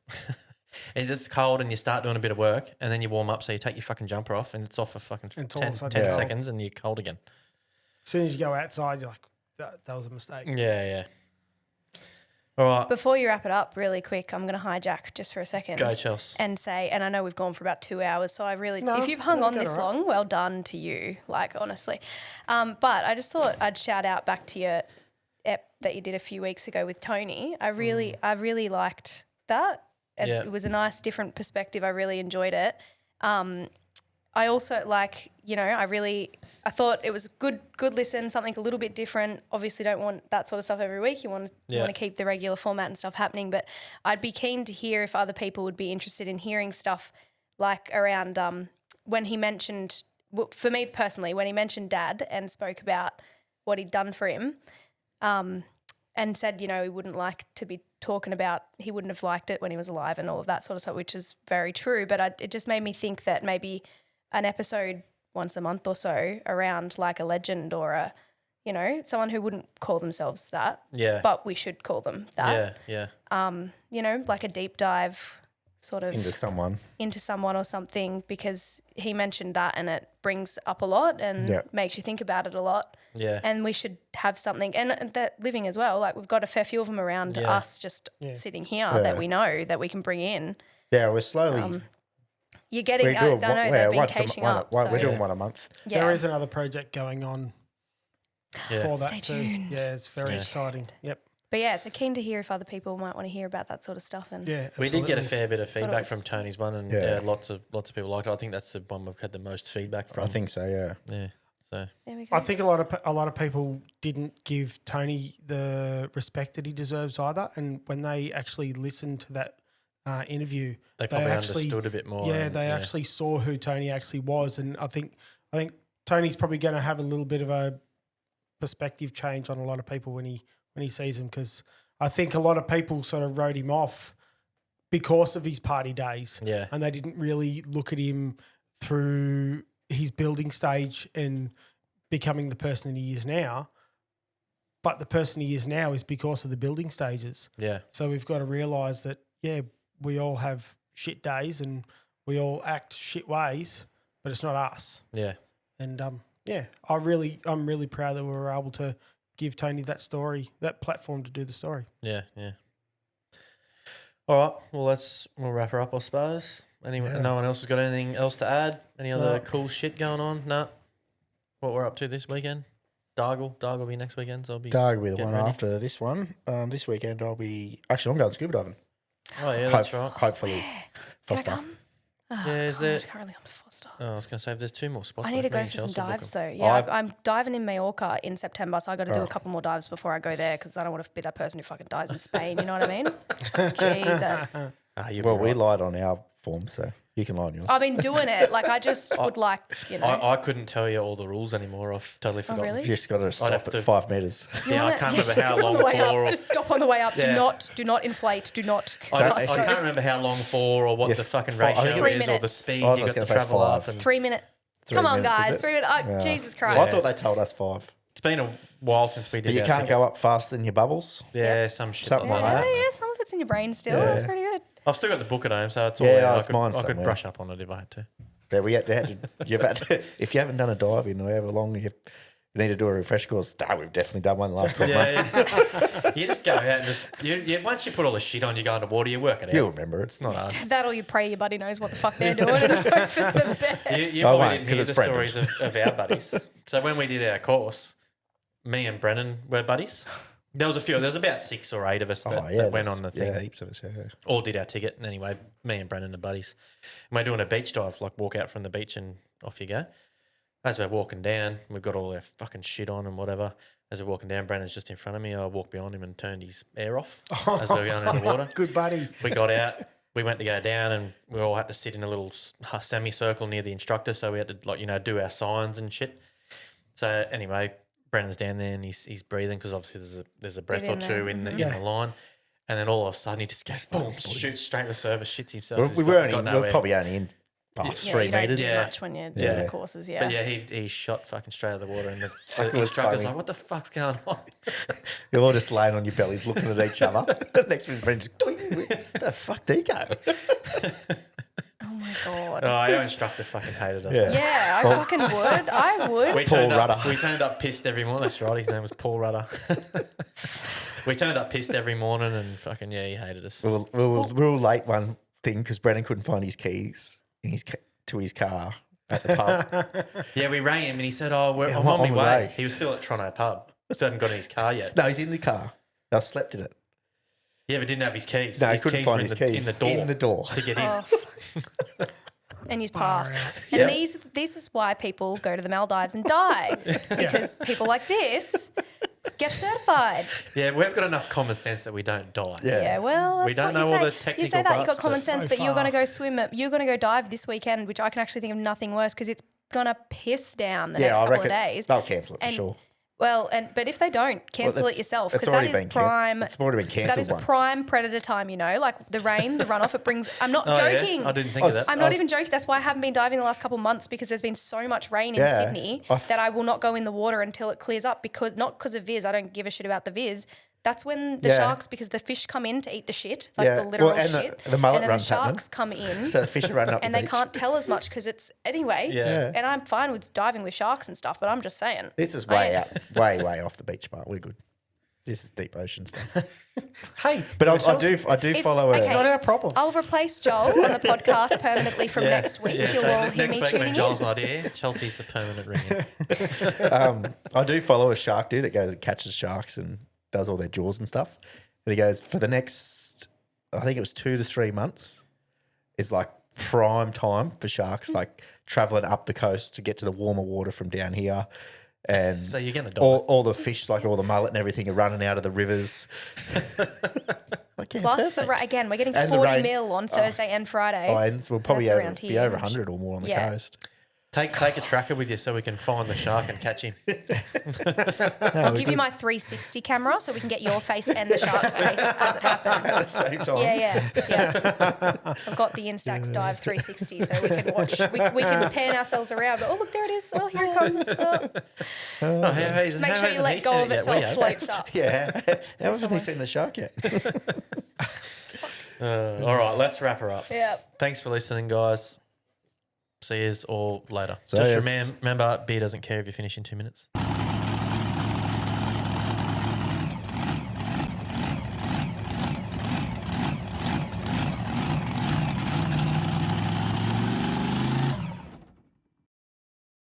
And it's cold and you start doing a bit of work and then you warm up, so you take your fucking jumper off and it's off for fucking 10 seconds and you're cold again. As soon as you go outside, you're like, that was a mistake. Yeah. All right. Before you wrap it up really quick, I'm going to hijack just for a second. Go, Chelsy. And say, and I know we've gone for about 2 hours, so I really, if you've hung on this long, well done to you, like, honestly. But I just thought I'd shout out back to your ep that you did a few weeks ago with Tony. I really liked that. It was a nice, different perspective. I really enjoyed it. I also I thought it was good listen, something a little bit different. Obviously don't want that sort of stuff every week. You want to keep the regular format and stuff happening, but I'd be keen to hear if other people would be interested in hearing stuff like around when he mentioned, for me personally, when he mentioned Dad and spoke about what he'd done for him, and said, he wouldn't like to be talking about, he wouldn't have liked it when he was alive and all of that sort of stuff, which is very true. But it just made me think that maybe an episode once a month or so around like a legend or a, someone who wouldn't call themselves that. Yeah. But we should call them that. Yeah. Like a deep dive sort of into someone or something, because he mentioned that and it brings up a lot and makes you think about it a lot. Yeah. And we should have something, and that living as well, like we've got a fair few of them around us just sitting here that we know that we can bring in. Yeah, we're slowly. You're getting, I know they've been catching up. We're doing one a month. Yeah. There is another project going on for that Stay too. tuned. Yeah, it's very exciting. Yep. But yeah, so keen to hear if other people might want to hear about that sort of stuff. And we did get a fair bit of feedback from Tony's one, and lots of people liked it. I think that's the one we've had the most feedback from. I think so. Yeah. Yeah. So there we go. I think a lot of people didn't give Tony the respect that he deserves either, and when they actually listened to that interview, they probably understood a bit more. Yeah, they actually saw who Tony actually was, and I think Tony's probably going to have a little bit of a perspective change on a lot of people when he sees him, because I think a lot of people sort of wrote him off because of his party days, and they didn't really look at him through his building stage and becoming the person that he is now. But the person he is now is because of the building stages. Yeah. So we've got to realise that, we all have shit days and we all act shit ways, but it's not us. Yeah. And I'm really proud that we were able to give Tony that story, that platform to do the story. Yeah. All right. Well, we'll wrap her up, I suppose. No one else has got anything else to add? Any other cool shit going on? No. What we're up to this weekend? Dargle will be next weekend, so I'll be. Dargle will be the one ready. After this one. This weekend I'm going scuba diving. Oh yeah, that's right. Hopefully, Foster. Is there? I can't really come to Foster. Oh, I was going to say if there's 2 more spots. I need to go for some dives though. Yeah, I'm diving in Mallorca in September, so I got to do a couple more dives before I go there, because I don't want to be that person who fucking dies in Spain. You know what I mean? Jesus. We lied on our form, so you can lie on yours. I've been doing it. Like I just would like, I couldn't tell you all the rules anymore. I've totally forgotten. Really? You just got to stop at 5 metres. I can't remember how long for. Just stop on the way up. Yeah. Do not inflate. Do not. I can't remember how long for, or what the fucking ratio is, or the speed you got to travel up. 3 minutes. Come on, guys. 3 minutes. Oh, Jesus Christ. Well, I thought they told us 5. It's been a while since we did. But you can't go up faster than your bubbles. Yeah, some shit like that. Yeah, some of it's in your brain still. Yeah. That's pretty good. I've still got the book at home, so it's all I could brush up on it if I had to. Yeah, if you haven't done a dive in however long, You need to do a refresh course. We've definitely done one in the last 12 months. You just go out and once you put all the shit on, you go underwater, you work it out. You'll remember. It's not hard. That or you pray your buddy knows what the fuck they're doing and hope for the best. You probably didn't hear the stories of our buddies. So when we did our course, me and Brennan were buddies. There was a few. There was about 6 or 8 of us that went on the thing. Yeah, heaps of us. Yeah. All did our ticket. And anyway, me and Brennan are buddies. And we're doing a beach dive, like walk out from the beach and off you go. As we're walking down, we've got all our fucking shit on and whatever. As we're walking down, Brennan's just in front of me. I walked behind him and turned his air off as we were going in the water. Good buddy. We got out. We went to go down and we all had to sit in a little semicircle near the instructor. So we had to, do our signs and shit. So anyway, Brennan's down there and he's breathing because obviously there's a breath or two in the line. And then all of a sudden he just goes, boom, shoots straight to the surface, shits himself. We were probably only in 3 metres. You don't do much when you're doing the courses, But yeah, he shot fucking straight out of the water and the instructor's like, what the fuck's going on? You're all just laying on your bellies looking at each other. Next minute, Brendan's where the fuck did he go? Oh my God. Oh, our instructor fucking hated us. Yeah, I fucking would. I would. We turned up pissed every morning. That's right, his name was Paul Rudder. We turned up pissed every morning and fucking, he hated us. We were all late one thing because Brendan couldn't find his keys to his car at the pub. Yeah, we rang him and he said, I'm on my way. He was still at Toronto pub. Still hadn't got in his car yet. No, he's in the car. I slept in it. Yeah, but didn't have his keys. No, he couldn't find his keys. In the door. To get in. And he's passed. And this is why people go to the Maldives and die. Because people like this get certified. Yeah, we've got enough common sense that we don't die. Yeah, well, we don't know all the technical You say that, you've got parts, common sense, but you're going to go swim, you're going to go dive this weekend, which I can actually think of nothing worse because it's going to piss down the next couple of days. They'll cancel it for sure. Well, but if they don't, cancel it yourself because that is prime. It's already been cancelled. That is prime predator time, like the rain, the runoff. It brings. I'm not joking. Yeah? I didn't think of that. I'm not even joking. That's why I haven't been diving the last couple of months because there's been so much rain in Sydney that I will not go in the water until it clears up. Not because of viz. I don't give a shit about the viz. That's when the sharks, because the fish come in to eat the shit, the literal shit. The mullet and then runs the sharks come in. So the fish are running up and the they can't tell as much because it's anyway. Yeah. And I'm fine with diving with sharks and stuff, but I'm just saying. This is way out, way off the beach part. We're good. This is deep ocean stuff. Hey, but I do follow. Okay, it's not our problem. I'll replace Joel on the podcast permanently from next week. Yeah, You'll all hear next me week when tuning Joel's in. not here, Chelsea's the permanent ringer. I do follow a shark dude that goes and catches sharks and does all their jaws and stuff. And he goes, for the next, I think it was 2 to 3 months, is like prime time for sharks, like traveling up the coast to get to the warmer water from down here. And so you're going to die. All the fish, like all the mullet and everything, are running out of the rivers. Plus, again, we're getting 40 mil on Thursday and Friday. And we'll probably be over 100 or more on the coast. Take a tracker with you so we can find the shark and catch him. I'll give you my 360 camera so we can get your face and the shark's face as it happens. At the same time. Yeah. I've got the Instax Dive 360 so we can watch. We can pan ourselves around. Oh, look, there it is. Oh, here it comes. Just make sure you let go of it so it floats up. Yeah. How have they seen the shark yet? All right, let's wrap her up. Yeah. Thanks for listening, guys. See yous all later. So Just remember, beer doesn't care if you finish in 2 minutes.